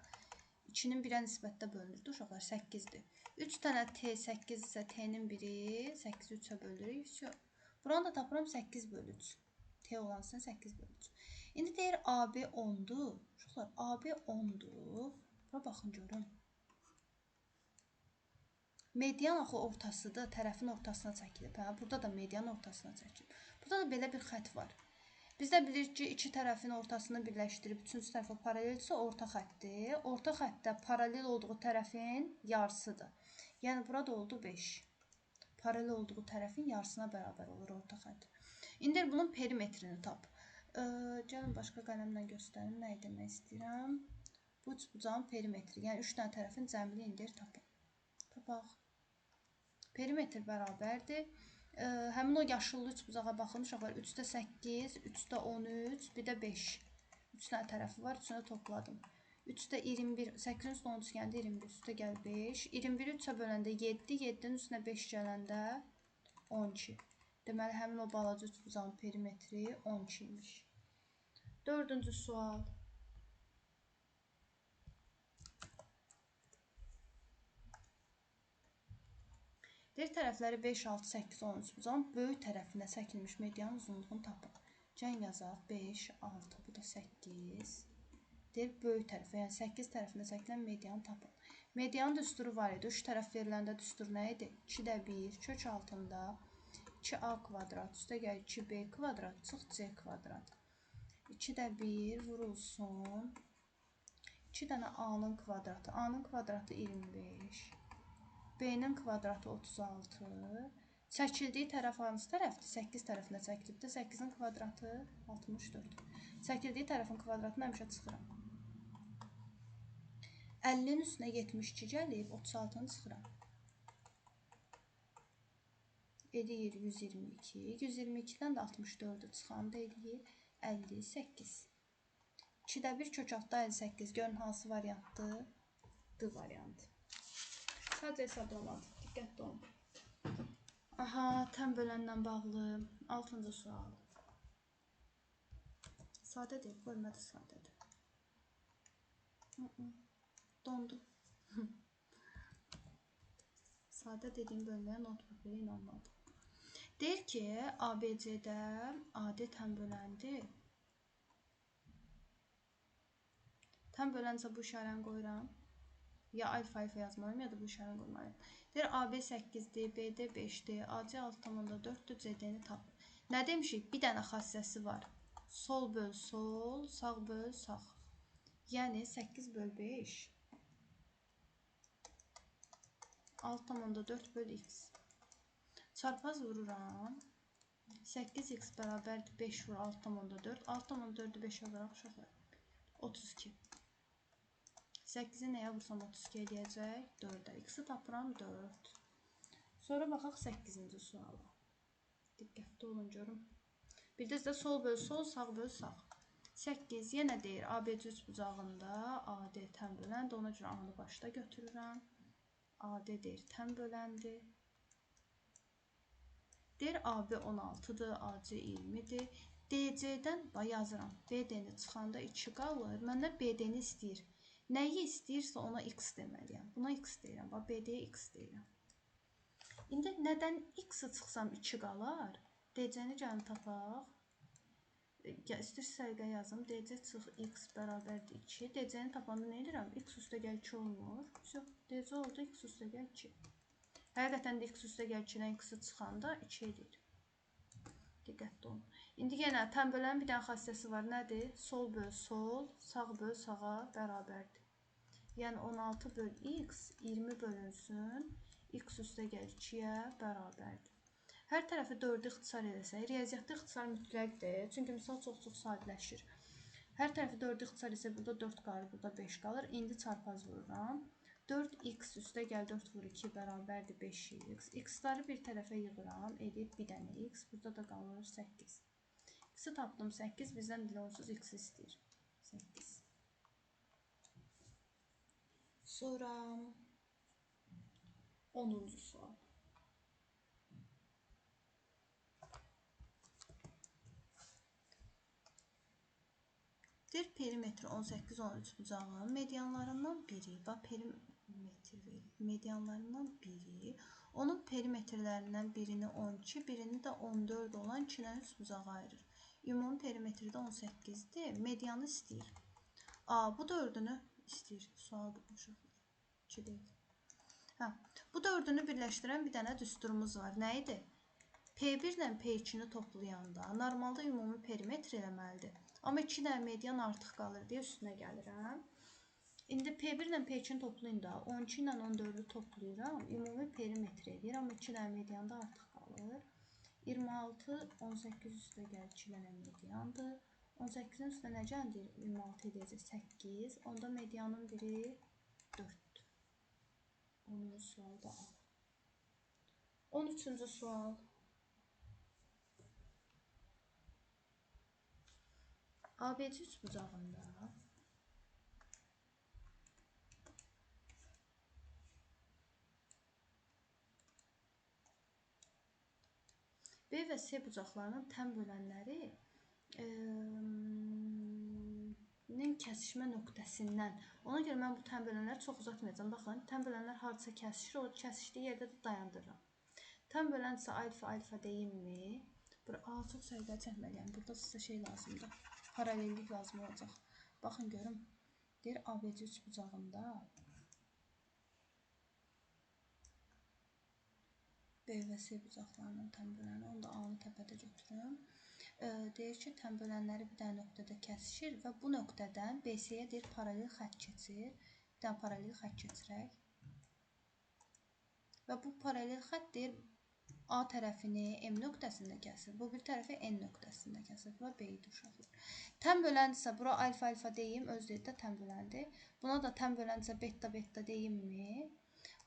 2-nin 1-ə nisbətdə bölünürdü uşaqlar. 8-dir. 3 dənə T 8 isə T'nin 1-i 8-i 3-ə bölürük. Buranı da tapıram 8 böl 3. T olan isə 8 böl 3. İndi deyir AB 10-dur. Uşaqlar AB 10-dur. Bura baxın görün. Median axı ortasıdır. Tərəfin ortasına çəkilib. Hə? Burada da medianın ortasına çəkilib. Burada da belə bir xətt var. Biz də bilirik ki, iki tərəfin ortasını birləşdirib üçüncü tərəfə paraleldirsə orta xəttdir. Orta xəttdə paralel olduğu tərəfin yarısıdır. Yəni burada oldu 5. Paralel olduğu tərəfin yarısına bərabər olur orta xətt. İndi bunun perimetrini tap. Gəlin başqa qələmlə göstərim. Nə demək istəyirəm? Bu üçbucağın perimetri. Yəni 3 dənə tərəfin cəmini indir tapın. Tapaq. Perimetr bərabərdir. Həmin o yaşıllı üçbucağa baxın uşaqlar. 3-də 8, 3-də 13, bir də 5. 3 dənə tərəfi var. Üçünü topladım. 3-də 21, 8-in üstə 13 gələndə 21, üstə gəl 5. 21-i 3-ə böləndə 7, 7-nin üstünə 5 gələndə 12. Deməli, həmin o balaca üçbucağın perimetri 12 imiş. Dördüncü sual. Deyir tərəfləri 5, 6, 8, 13 bucağın böyük tərəfinə çəkilmiş medianın uzunluğunu tapın. Cən yazaq 5, 6, bu da 8. Deyir böyük tərəfə, yəni 8 tərəfinə çəkilən medianı tapın. Medianın düsturu var idi. 3 tərəf veriləndə düstur nə idi? 2-də 1, kök altında 2a kvadrat, üstə gəl 2b kvadrat, çıx c kvadrat. 2-də 1 vurulsun. 2 dənə a-nın kvadratı. A-nın kvadratı 25. B-nin kvadratı 36. Çəkildiyi tərəf hansı tərəfdir? 8 tərəfinə çəkilibdir. 8-in kvadratı 64. Çəkildiyi tərəfin kvadratını həmişə çıxıram. 50-nin üstünə 72 gəlib, 36-nı çıxıram. Edir 122. 122-dən də 64-ü çıxanda edir 58. 2-də 1 kök altda 58. Görün hansı variantdır? D variantı. Sadəcə hesablamadım. Diqqətli olun. Aha, təm bölənlə bağlı 6-cı sual. Sadədir, bölmədə sadədir. Dondu. Sadə dediyim bölməyə notebook belə inanmadım. Deyir ki, ABC-də AD təm böləndir. Təm böləncə bu işarəni qoyuram. Ya alfa yazmalıyım, ya da bu işarəni qoymalıyım. Deyir AB 8-dir, BD 5-dir, AC 6,4-dür, CD-ni tapın. Nə demişik? Bir dənə xassəsi var. Sol böl sol, sağ böl sağ. Yəni 8 böl 5. 6,4 böl x. Çarpaz vururam. 8x bərabərdir 5 vur 6,4. 6,4-ü 5-ə vuraq uşaqlar. 32. 8-i nəyə vursam 32 eləyəcək? 4-ə. X-i tapıram 4. Sonra baxaq 8-ci suala. Diqqətli olun görüm. Bir də sizə sol böl sol, sağ böl sağ. 8 yenə deyir ABC üçbucağında AD tən böləndir. Ona görə A-nı başda götürürəm. AD deyir tən böləndir. Deyir AB 16-dır, AC 20-dir. DC-dən yazıram. BD-ni çıxanda 2 qalır. Məndən BD-ni istəyir. Nəyi istəyirsə ona X deməliyəm. Buna X deyirəm. BD-yə X deyirəm. İndi nədən X-i çıxsam 2 qalar? DC-ni gəlin tapaq. İstəyirsə sərqə yazım. DC çıx X bərabərdir 2. DC-ni tapanda nə edirəm? X üstə gəl 2 olmur. DC oldu X üstə gəl 2. Həqiqətən də X üstə gəl 2-dən X-i çıxanda 2 edir. Diqqətli olun. İndi yenə tən bölənin bir dənə xassəsi var. Nədir? Sol böl sol, sağ böl sağa bərabərdir. Yəni 16 böl X 20 bölünsün. X üstə gəl 2-yə bərabərdir. Hər tərəfi 4-ü ixtisar edəsək, riyaziyyatda ixtisar mütləqdir. Çünki misal çox-çox sadələşir. Hər tərəfi 4-ü ixtisar edəsək, burada 4 qalır, burada 5 qalır. İndi çarpaz vururam. 4x üstə gəl 4 vur 2 bərabərdir 5x. X-ları bir tərəfə yığıram. Edib bir dənə x. Burada da qalır 8. X-i tapdım 8. Bizdən dilonsuz x istəyir. 8. Sonra 10-cu sual. Deyir perimetri 18-13 bucağın medianlarından biri, medianlarından biri, onun perimetrlərindən birini 12, birini də 14 olan 2-dən 3 bucağa ayırır. Ümumi perimetri də 18-dir, medianı istəyir. Bu dördünü istəyir, sual bulmuşuq. 2 deyil. Bu dördünü birləşdirən bir dənə düsturumuz var. Nə idi? P1 ilə P2-ni toplayanda normalda ümumi perimetr eləməlidir. Amma 2 dənə median artıq qalır deyə üstünə gəlirəm. İndi P1 ilə P2-ni toplayın da 12 ilə 14-ü toplayıram. Ümumi perimetr edir. Amma 2 dənə median da artıq qalır. 26, 18 üstə gəl 2 dənə mediandır. 18-in üstə nə gəldir? 26 edəcək 8. Onda medianın biri 4-dür. 10-cu sualda al. 13-cü sual. ABC üçbucağında B və C bucaqlarının tən bölənləri kəsişmə nöqtəsindən. Ona görə mən bu tən bölənləri çox uzatmayacağım. Baxın, tən bölənlər hardasa kəsişir, o kəsişdiyi yerdə də dayandırıram. Tən bölən isə alfa deyimmi? Çox sərgəli çəkməliyəm. Burada sizə şey lazımdır. Paralellik lazım olacaq. Baxın, görüm. Deyir, ABC üçbucağında B və C bucaqlarının tən böləni. Onu da A-nı təpədə götürüm. Deyir ki, tən bölənləri bir dənə nöqtədə kəsişir və bu nöqtədən BC-yə deyir, paralel xətt keçir. Bir dənə paralel xətt keçirək. Və bu paralel xətt deyir, A tərəfini M nöqtəsində kəsir. Bu bir tərəfi N nöqtəsində kəsir. Bura B-dir uşaqlar. Tən böləndirsə, bura alfa deyim, özlükdə tən böləndir. Buna da tən böləndirsə, beta deyimmi?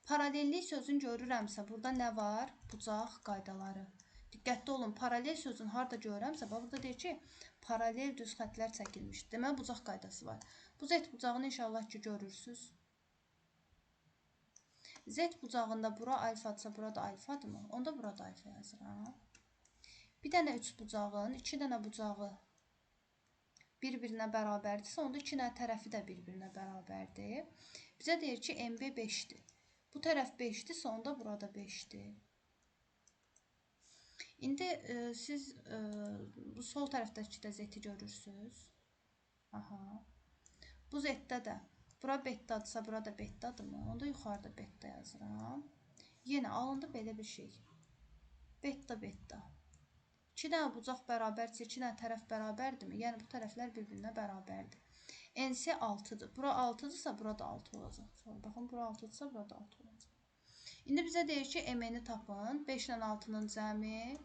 Paralellik sözünü görürəmsə, burada nə var? Bucaq qaydaları. Diqqətli olun, paralel sözünü harada görürəmsə, burada deyir ki, paralel düz xətlər çəkilmiş. Demək, bucaq qaydası var. Bu Z bucağını inşallah ki, görürsünüz. Z bucağında bura alfadırsa, burada alfadırmı? Onda burada alfa yazıram. Bir dənə üç bucağın, iki dənə bucağı bir-birinə bərabərdirsə, onda iki dənə tərəfi də bir-birinə bərabərdir. Bizə deyir ki, MB 5-dir. Bu tərəf 5-dirsə, onda burada 5-dir. İndi siz bu sol tərəfdəki də Z-i görürsünüz. Bu Z-də də bura betadırsa, burada betadırmı? Onda yuxarıda beta yazıram. Yenə alındı belə bir şey. Beta. 2 dənə bucaq bərabərdirsə, 2 dənə tərəf bərabərdirmi? Yəni bu tərəflər bir-birinə bərabərdir. NC 6-dır. Bura 6-dırsa, burada 6 olacaq. Sonra baxın, bura 6-dırsa, burada 6 olacaq. İndi bizə deyir ki, MN-i tapın. 5 ilə 6-nın cəmi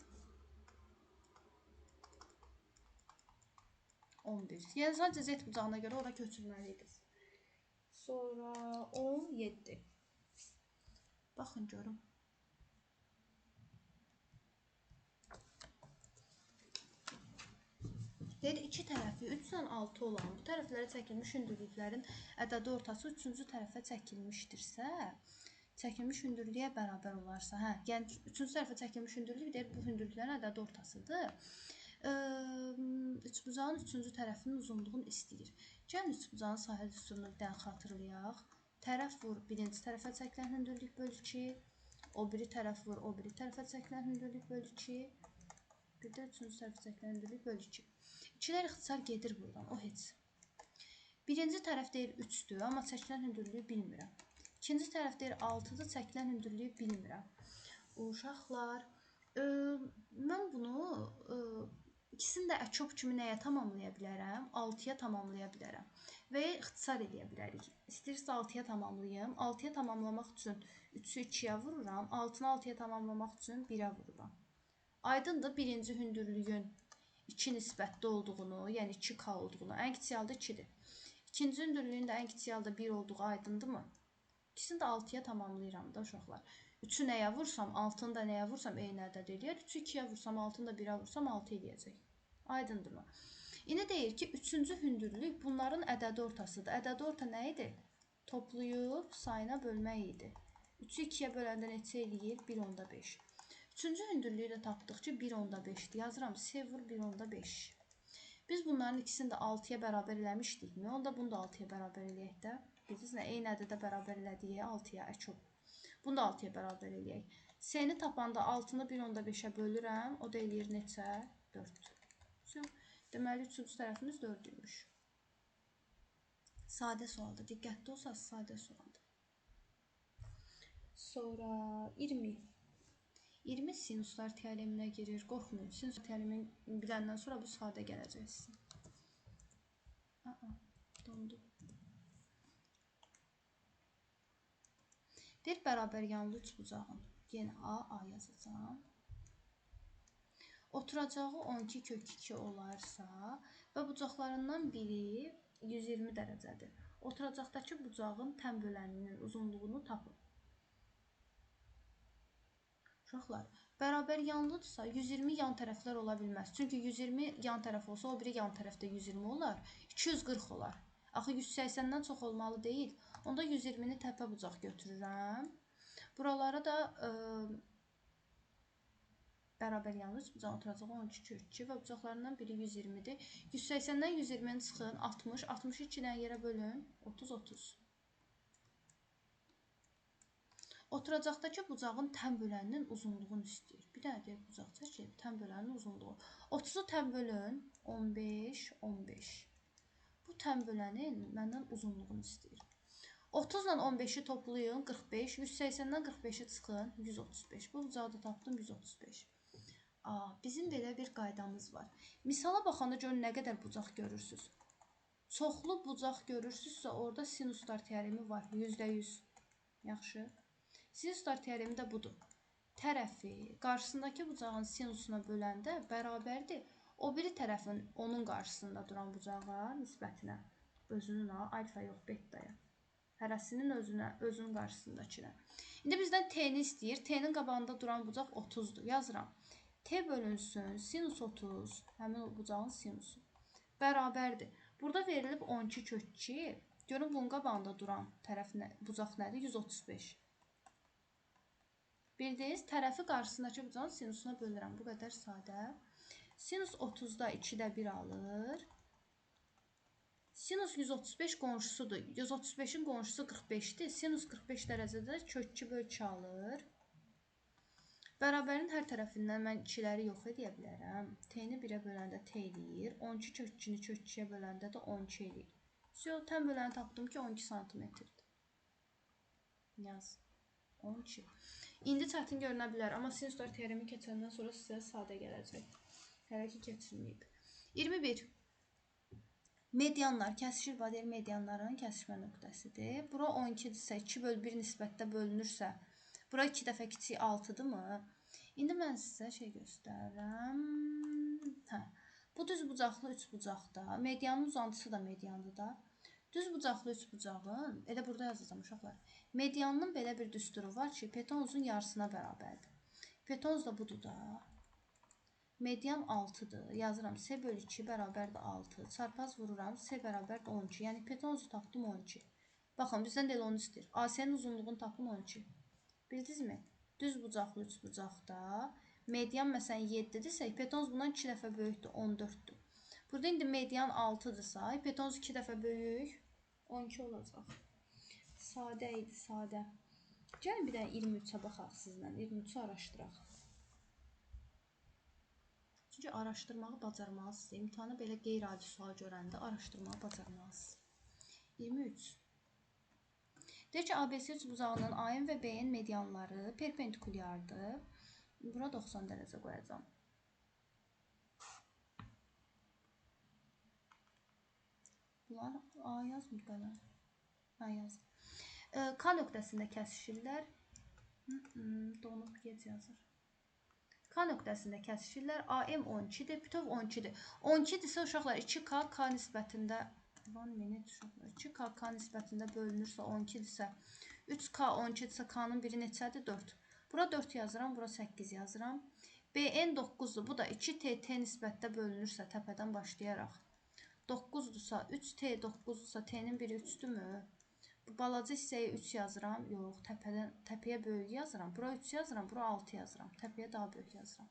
11. Yəni sadəcə Z bucağına görə ora köçürməliydik. Sonra 17. Baxın görüm. Deyir, iki tərəfi 3-dən 6 olan bu tərəflərə çəkilmiş hündürlüklərin ədədi ortası 3-cü tərəfə çəkilmişdirsə, çəkilmiş hündürlüyə bərabər olarsa, yəni 3-cü tərəfə çəkilmiş hündürlük deyir, bu hündürlüklərin ədədi ortasıdır. Üçbucağın 3-cü tərəfinin uzunluğunu istəyir. Gəlin üçbucağın sahil düsturunu bir dənə xatırlayaq. Tərəf vur birinci tərəfə çəkilən hündürlük bölü 2, o biri tərəf vur o biri tərəfə çəkilən hündürlük bölü 2, bir də 3-cü tərəfə çəkilən hündürlük bölü 2. İkilər ixtisar gedir buradan, o heç. Birinci tərəf deyir 3-dür, amma çəkilən hündürlüyü bilmirəm. İkinci tərəf deyir 6-dır, çəkilən hündürlüyü bilmirəm. Uşaqlar, mən bunu ikisini də əçop kimi nəyə tamamlaya bilərəm? 6-ya tamamlaya bilərəm. Və ya ixtisar edə bilərik. İstəyirsə 6-ya tamamlayım. 6-ya tamamlamaq üçün 3-ü 2-yə vururam. 6-nı 6-ya tamamlamaq üçün 1-ə vururam. Aydındır birinci hündürlüyün 2 nisbətdə olduğunu, yəni 2K olduğunu, ən kiçik halda 2-dir. İkinci hündürlüyün də ən kiçik halda 1 olduğu aydındırmı? İkisini də 6-ya tamamlayıram da uşaqlar. 3-ü nəyə vursam, 6-nı da nəyə vursam eyni ədəd eləyər. 3-ü 2-yə vursam, 6-nı da 1-ə vursam 6 eləyəcək. Aydındırmı? İndi deyir ki, 3-cü hündürlük bunların ədədi ortasıdır. Ədədi orta nə idi? Toplayıb sayına bölmək idi. 3-ü 2-yə böləndə neçə eləyir? 1/5. 3-cü hündürlüyü də tapdıq ki, 1/5-dir. Yazıram, S vur 1/5. Biz bunların ikisini də 6-ya bərabər eləmişdikmi? Onda bunu da 6-ya bərabər eləyək də. Bilirsiniz, eyni ədədə bərabər elədiyi 6-ya əçob. Bunu da 6-ya bərabər eləyək. S-ni tapanda 6-nı 1/5-ə bölürəm. O da eləyir neçə? 4. Deməli, 3-cü tərəfimiz 4-üymüş. Sadə sualdır. Diqqətli olsanız, sadə sualdır. Sonra 20. 20 sinuslar teoreminə girir. Qorxmayın. Sinus teoremini biləndən sonra bu sadə gələcək sizin. Dondu. Deyir, bərabər yanlı üçbucağın. Yenə A yazacağım. Oturacağı 12 kök 2 olarsa və bucaqlarından biri 120 dərəcədir. Oturacaqdakı bucağın tən böləninin uzunluğunu tapın. Uşaqlar, bərabər yanlıdırsa 120 yan tərəflər ola bilməz. Çünki 120 yan tərəf olsa, o biri yan tərəfdə 120 olar, 240 olar. Axı 180-dən çox olmalı deyil. Onda 120-ni təpə bucaq götürürəm. Buralara da bərabər yanlı üçbucağın oturacağı 12 kök 2 və bucaqlarından biri 120-dir. 180-dən 120-ni çıxın, 60. 60-ı 2-dən yerə bölün, 30. Oturacaqdakı bucağın tən böləninin uzunluğunu istəyir. Bir dənə deyək bucaq çəkir, tən böləninin uzunluğu. 30-u tən bölün, 15, 15. Bu tən bölənin məndən uzunluğunu istəyir. 30 ilə 15-i toplayın, 45. 180-dən 45-i çıxın, 135. Bu bucağı da tapdım, 135. Bizim belə bir qaydamız var. Misala baxanda görün nə qədər bucaq görürsünüz. Çoxlu bucaq görürsünüzsə, orada sinuslar teoremi var, %100. Yaxşı. Sinuslar teoremi də budur. Tərəfi qarşısındakı bucağın sinusuna böləndə bərabərdir. O biri tərəfin onun qarşısında duran bucağa nisbətinə. Özünün alfa yox, betaya. Hərəsinin özünün qarşısındakına. İndi bizdən T-ni istəyir. T-nin qabağında duran bucaq 30-dur. Yazıram. T bölünsün, sinus 30, həmin o bucağın sinusu. Bərabərdir. Burada verilib 12 kök 2. Görün bunun qabağında duran bucaq nədir? 135. Bildiniz, tərəfi qarşısındakı bucağın sinusuna bölürəm. Bu qədər sadə. Sinus 30-da 2-də 1 alır. Sinus 135 qonşusudur. 135-in qonşusu 45-dir. Sinus 45 dərəcədə kök 2 bölü 2 alır. Bərabərin hər tərəfindən mən 2-ləri yox edə bilərəm. T-ni 1-ə böləndə T eləyir. 12 kök 2-ni kök 2-yə böləndə də 12 eləyir. Tən böləni tapdım ki, 12 santimetrdir. Yaz. 12. İndi çətin görünə bilər, amma sinuslar teoremi keçəndən sonra sizə sadə gələcək. Hələ ki, keçirməyib. 21. Medianlar, kəsişir vadir medianların kəsişmə nöqtəsidir. Bura 12-dirsə, 2 bölü 1 nisbətdə bölünürsə, bura 2 dəfə kiçik 6-dırmı? İndi mən sizə şey göstərirəm. Bu düz bucaqlı üçbucaqda, medianın uzantısı da mediandır da. Düz bucaqlı üçbucağın, elə burada yazacağım uşaqlar. Medianın belə bir düsturu var ki, hipotenuzun yarısına bərabərdir. Hipotenuz da budur da. Median 6'dır. Yazıram S bölü 2 bərabərdir 6. Çarpaz vururam. S bərabərdir 12. Yəni hipotenuzu tapdım 12. Baxın, bizdən də elə onu istəyir. AS'nin uzunluğunu tapın 12. Bildinizmi? Düz bucaqlı üçbucaqda median məsələn 7-dirsə, hipotenuz bundan 2 dəfə böyükdür, 14-dür. Burada indi median 6-dırsa, hipotenuz 2 dəfə böyük, 12 olacaq. Sadə idi, sadə. Gəlin bir də 23-ə baxaq sizlə. 23-ü araşdıraq. Çünki araşdırmağı bacarmalısınız. İmtahana belə qeyri-adi sual görəndə araşdırmağı bacarmalısınız. 23. Deyir ki, ABC üçbucağının A-ın və B-nin medianları perpendikulyardır. Bura 90 dərəcə qoyacağam. Bunlar A yazmır qələm. A yazır. K nöqtəsində kəsişirlər. Donub gec yazır. K nöqtəsində kəsişirlər. AM 12-dir, bütöv 12-dir. 12-dirsə uşaqlar 2K K nisbətində 2K K nisbətində bölünürsə 12-dirsə 3K 12-dirsə K'nın biri neçədir? 4. Bura 4 yazıram, bura 8 yazıram. BN 9-dur. Bu da 2T T nisbətdə bölünürsə təpədən başlayaraq 9-dursa 3T 9-dursa T'nin biri 3-dürmü? Bu balaca hissəyə 3 yazıram. Yox, təpəyə böyük yazıram. Bura 3 yazıram, bura 6 yazıram. Təpəyə daha böyük yazıram.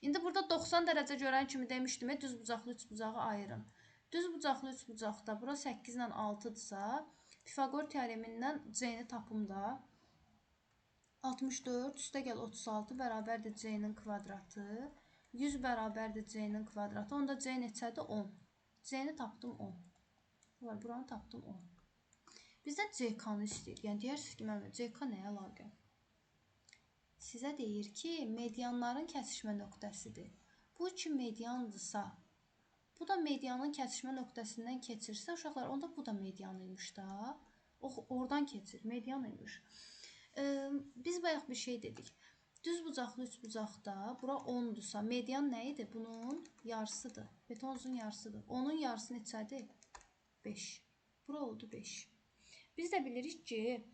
İndi burada 90 dərəcə görən kimi demişdim, düz bucaqlı üçbucağı ayırın. Düz bucaqlı üçbucaqda bura 8 ilə 6-dırsa, Pifaqor teoremindən C-ni tapım da. 64 üstə gəl 36 bərabərdir C-nin kvadratı. 100 bərabərdir C-nin kvadratı. Onda C neçədir? 10. C-ni tapdım 10. Buranı tapdım 10. Bizdən CK-nı istəyir. Yəni deyirsiniz ki, mənim CK nəyə əlaqə? Sizə deyir ki, medianların kəsişmə nöqtəsidir. Bu iki mediandırsa, bu da medianın kəsişmə nöqtəsindən keçirsə, uşaqlar, onda bu da medianıymış da. Oradan keçir, medianıymış. Biz bayaq bir şey dedik. Düz bucaqlı üçbucaqda bura 10-dursa, median nə idi? Bunun yarısıdır. Hipotenuzun yarısıdır. Onun yarısı neçədir? 5. Bura oldu 5. Biz də bilirik ki,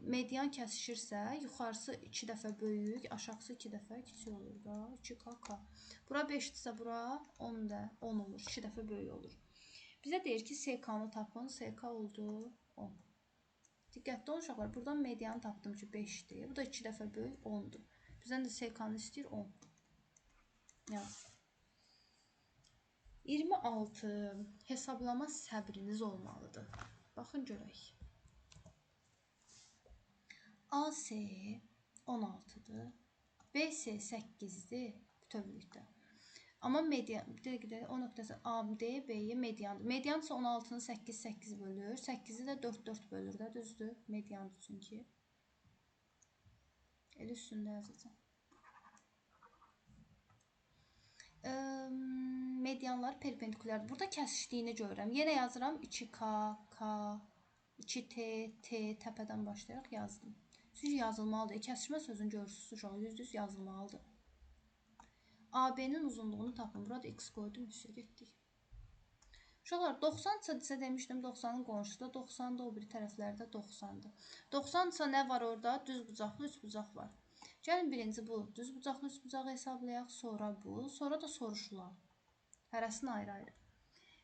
median kəsişirsə, yuxarısı 2 dəfə böyük, aşağısı 2 dəfə kiçik olur da. 2KK. Bura 5-dirsə, bura 10 olur. 2 dəfə böyük olur. Bizə deyir ki, SK-nı tapın. SK oldu 10. Diqqətli olun uşaqlar. Buradan medianı tapdım ki, 5-dir. Bu da 2 dəfə böyük 10-dur. Bizdən də SK-nı istəyir 10. Yaz. 26. Hesablama səbriniz olmalıdır. Baxın görək. AC 16-dır. BC 8-dir bütövlükdə. Amma median, o nöqtəsi AD, B'ye mediandır. Median isə 16-nı 8 bölür. 8-i də 4 bölür də, düzdür? Mediandır çünki. Elə üstündə yazacağım. Medianlar perpendikulyardır. Burada kəsişdiyini görürəm. Yenə yazıram 2K, K, 2T, T təpədən başlayaraq yazdım. Çünki yazılmalıdır. Kəsişmə sözünü görürsünüz uşaq, %100 yazılmalıdır. AB-nin uzunluğunu tapın. Burada x qoydum, üstə getdik. Uşaqlar, 90-sə demişdim, 90-ın qonşusu da 90-dır, o biri tərəflərdə 90-dır. 90-sə nə var orada? Düz bucaqlı üçbucaq var. Gəlin birinci bu düz bucaqlı üçbucağı hesablayaq, sonra bu, sonra da soruşulan. Hərəsini ayrı-ayrı.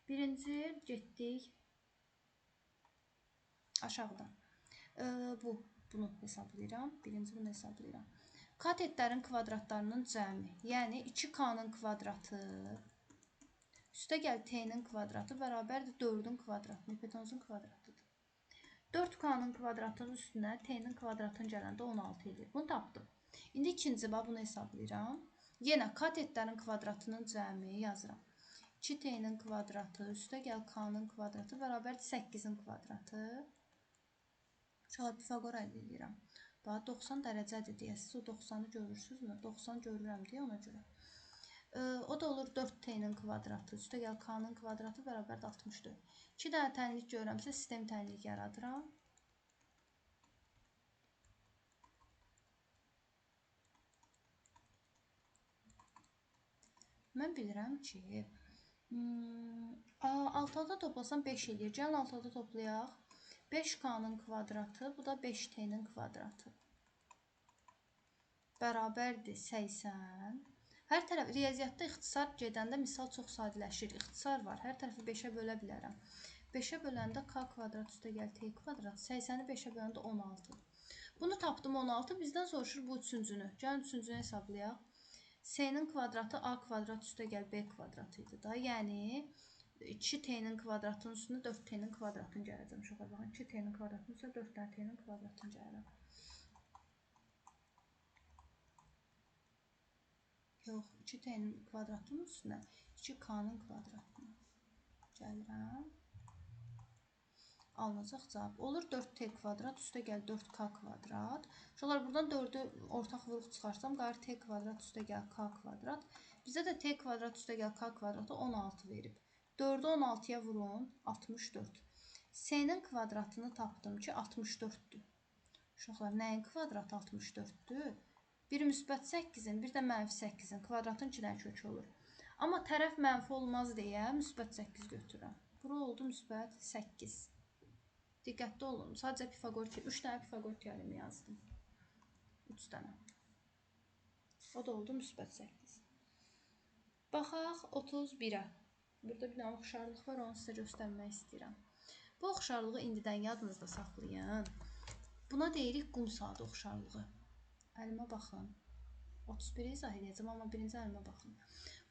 Birinci getdik aşağıdan. Bunu hesablayıram. Birinci bunu hesablayıram. Katetlərin kvadratlarının cəmi, yəni 2K-nın kvadratı üstə gəl T-nin kvadratı bərabərdir 4-ün kvadratı, hipotenuzun kvadratıdır. 4K-nın kvadratının üstünə T-nin kvadratını gələndə 16 edir. Bunu tapdım. İndi ikinci bunu hesablayıram. Yenə katetlərin kvadratının cəmi yazıram. 2T-nin kvadratı üstə gəl K-nın kvadratı bərabərdir 8-in kvadratı. Pifaqor əldə edirəm. Bax 90 dərəcədir deyə siz o 90-ı görürsünüzmü? 90 görürəm deyə ona görə. O da olur 4T-nin kvadratı. Üstə gəl K-nın kvadratı bərabərdir 64. 2 dənə tənlik görürəmsə sistem tənlik yaradıram. Mən bilirəm ki, 6-da toplasam 5 eləyir. Gəlin 6-da toplayaq. 5K-nın kvadratı, bu da 5T-nin kvadratı. Bərabərdir 80. Hər tərəf riyaziyyatda ixtisar gedəndə misal çox sadələşir. İxtisar var. Hər tərəfi 5-ə bölə bilərəm. 5-ə böləndə K kvadrat üstə gəl T kvadrat. 80-i 5-ə böləndə 16. Bunu tapdım 16. Bizdən soruşur bu üçüncünü. Gəlin üçüncünü hesablayaq. S-nin kvadratı A kvadrat üstə gəl B kvadratı idi da. Yəni 2T-nin kvadratının üstünə 4T-nin kvadratını gələcəm. Uşaqlar baxın 2T-nin kvadratının üstünə 4T-nin kvadratını gələcəm. Yox, 2T-nin kvadratının üstünə 2K-nın kvadratını gəlirəm. Alınacaq cavab. Olur 4T kvadrat üstə gəl 4K kvadrat. Uşaqlar buradan 4-ü ortaq vurux çıxarsam, qayır T kvadrat üstə gəl K kvadrat. Bizə də T kvadrat üstə gəl K kvadratı 16 verib. 4-ü 16-ya vurun, 64. S-nin kvadratını tapdım ki, 64-dür. Uşaqlar, nəyin kvadratı 64-dür? Bir müsbət 8-in, bir də mənfi 8-in kvadratın 2 dənə kökü olur. Amma tərəf mənfi olmaz deyə müsbət 8 götürürəm. Bura oldu müsbət 8. Diqqətli olun. Sadəcə Pifaqor 3 dənə Pifaqor teoremi yazdım. 3 dənə. O da oldu müsbət 8. Baxaq 31-ə. Burada bir dənə oxşarlıq var, onu sizə göstərmək istəyirəm. Bu oxşarlığı indidən yadınızda saxlayın. Buna deyirik qum saatı oxşarlığı. Əlimə baxın. 31-i izah edəcəm, amma birinci əlimə baxın.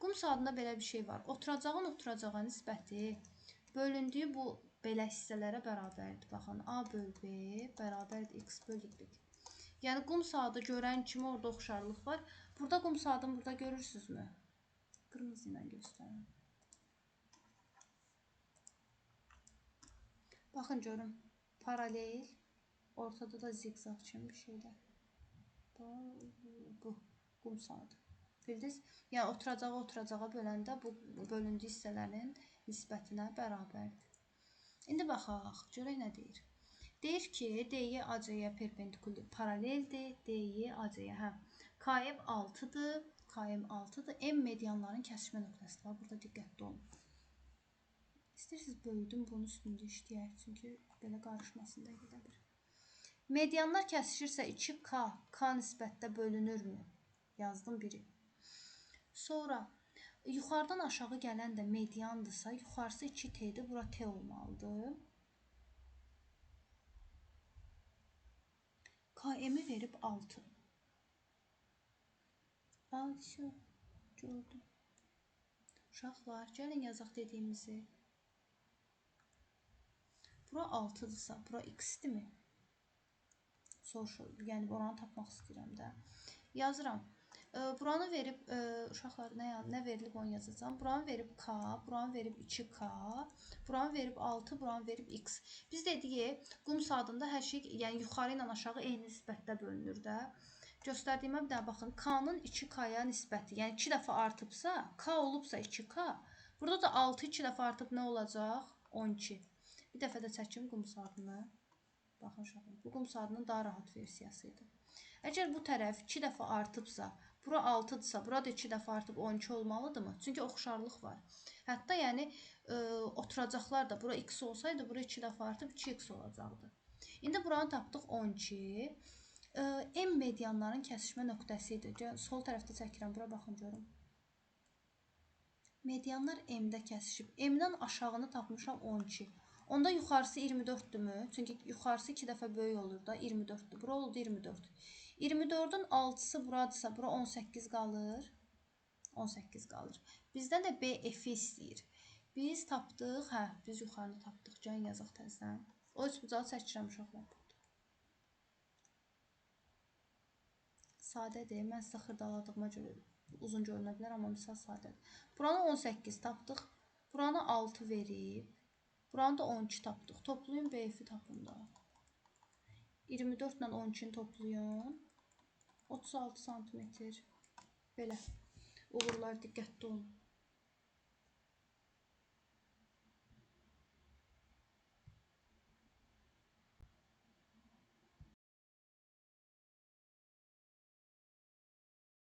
Qum saatında belə bir şey var. Oturacağa nisbəti bölündüyü bu belə hissələrə bərabərdir. Baxın, A böl B bərabərdir X böl Y. Yəni, qum saatı görən kimi orada oxşarlıq var. Burada qum saatını burada görürsünüzmü? Qırmızı ilə göstərin. Baxın, görün. Paralel. Ortada da zigzag kimi bir şeylər. Bu qum saatı. Bildiniz? Yəni, oturacağa böləndə bu bölündüyü hissələrin nisbətinə bərabərdir. İndi baxaq, görək nə deyir. Deyir ki, DY AC-yə perpendikulyar paraleldir. DY AC-yə, hə. KM 6-dır. KM 6-dır. M medianların kəsişmə nöqtəsi var. Burada diqqətli olun. İstəyirsiniz böldüm, bunun üstündə işləyək. Çünki belə qarışmasında gedə bilir. Medianlar kəsişirsə 2K, K nisbətdə bölünürmü? Yazdım biri. Sonra yuxarıdan aşağı gələn də mediandırsa, yuxarısı 2T-dir, bura T olmalıdır. KM-i verib 6. Alışıq, gördüm. Uşaqlar, gəlin yazaq dediyimizi. Bura 6-dırsa, bura X-dirmi? Soruşur, yəni oranı tapmaq istəyirəm də. Yazıram. Buranı verib, uşaqlar nə verilib onu yazacağım. Buranı verib K, buranı verib 2K, buranı verib 6, buranı verib X. Biz dedik, qum saatında hər şey yəni yuxarı ilə aşağı eyni nisbətdə bölünür də. Göstərdiyimə bir dənə baxın. K-nın 2K-ya nisbəti, yəni 2 dəfə artıbsa, K olubsa 2K, burada da 6 2 dəfə artıb nə olacaq? 12. Bir dəfə də çəkim qum saatını. Baxın uşaqlar, bu qum saatının daha rahat versiyası idi. Əgər bu tərəf 2 dəfə artıbsa, bura 6-dırsa, burada 2 dəfə artıb 12 olmalıdırmı? Çünki oxşarlıq var. Hətta yəni oturacaqlar da bura X olsaydı, bura 2 dəfə artıb 2X olacaqdı. İndi buranı tapdıq 12. M medianların kəsişmə nöqtəsi idi. Sol tərəfdə çəkirəm, bura baxın görün. Medianlar M-də kəsişib. M-dən aşağını tapmışam 12. Onda yuxarısı 24-dürmü? Çünki yuxarısı 2 dəfə böyük olur da 24-dür. Bura oldu 24. 24-ün 6-sı buradırsa, bura 18 qalır. 18 qalır. Bizdən də BF-i istəyir. Biz tapdıq, hə, biz yuxarını tapdıq. Gəlin yazaq təzədən. O üç bucağı çəkirəm uşaqlar. Sadədir. Mən sizə xırdaladığıma görə uzun görünə bilər, amma misal sadədir. Buranı 18 tapdıq. Buranı 6 verib. Buranı da 12 tapdıq. Toplayın BF-i tapın da. 24 ilə 12-ni toplayın. 36 santimetr. Belə. Uğurlar, diqqətli olun.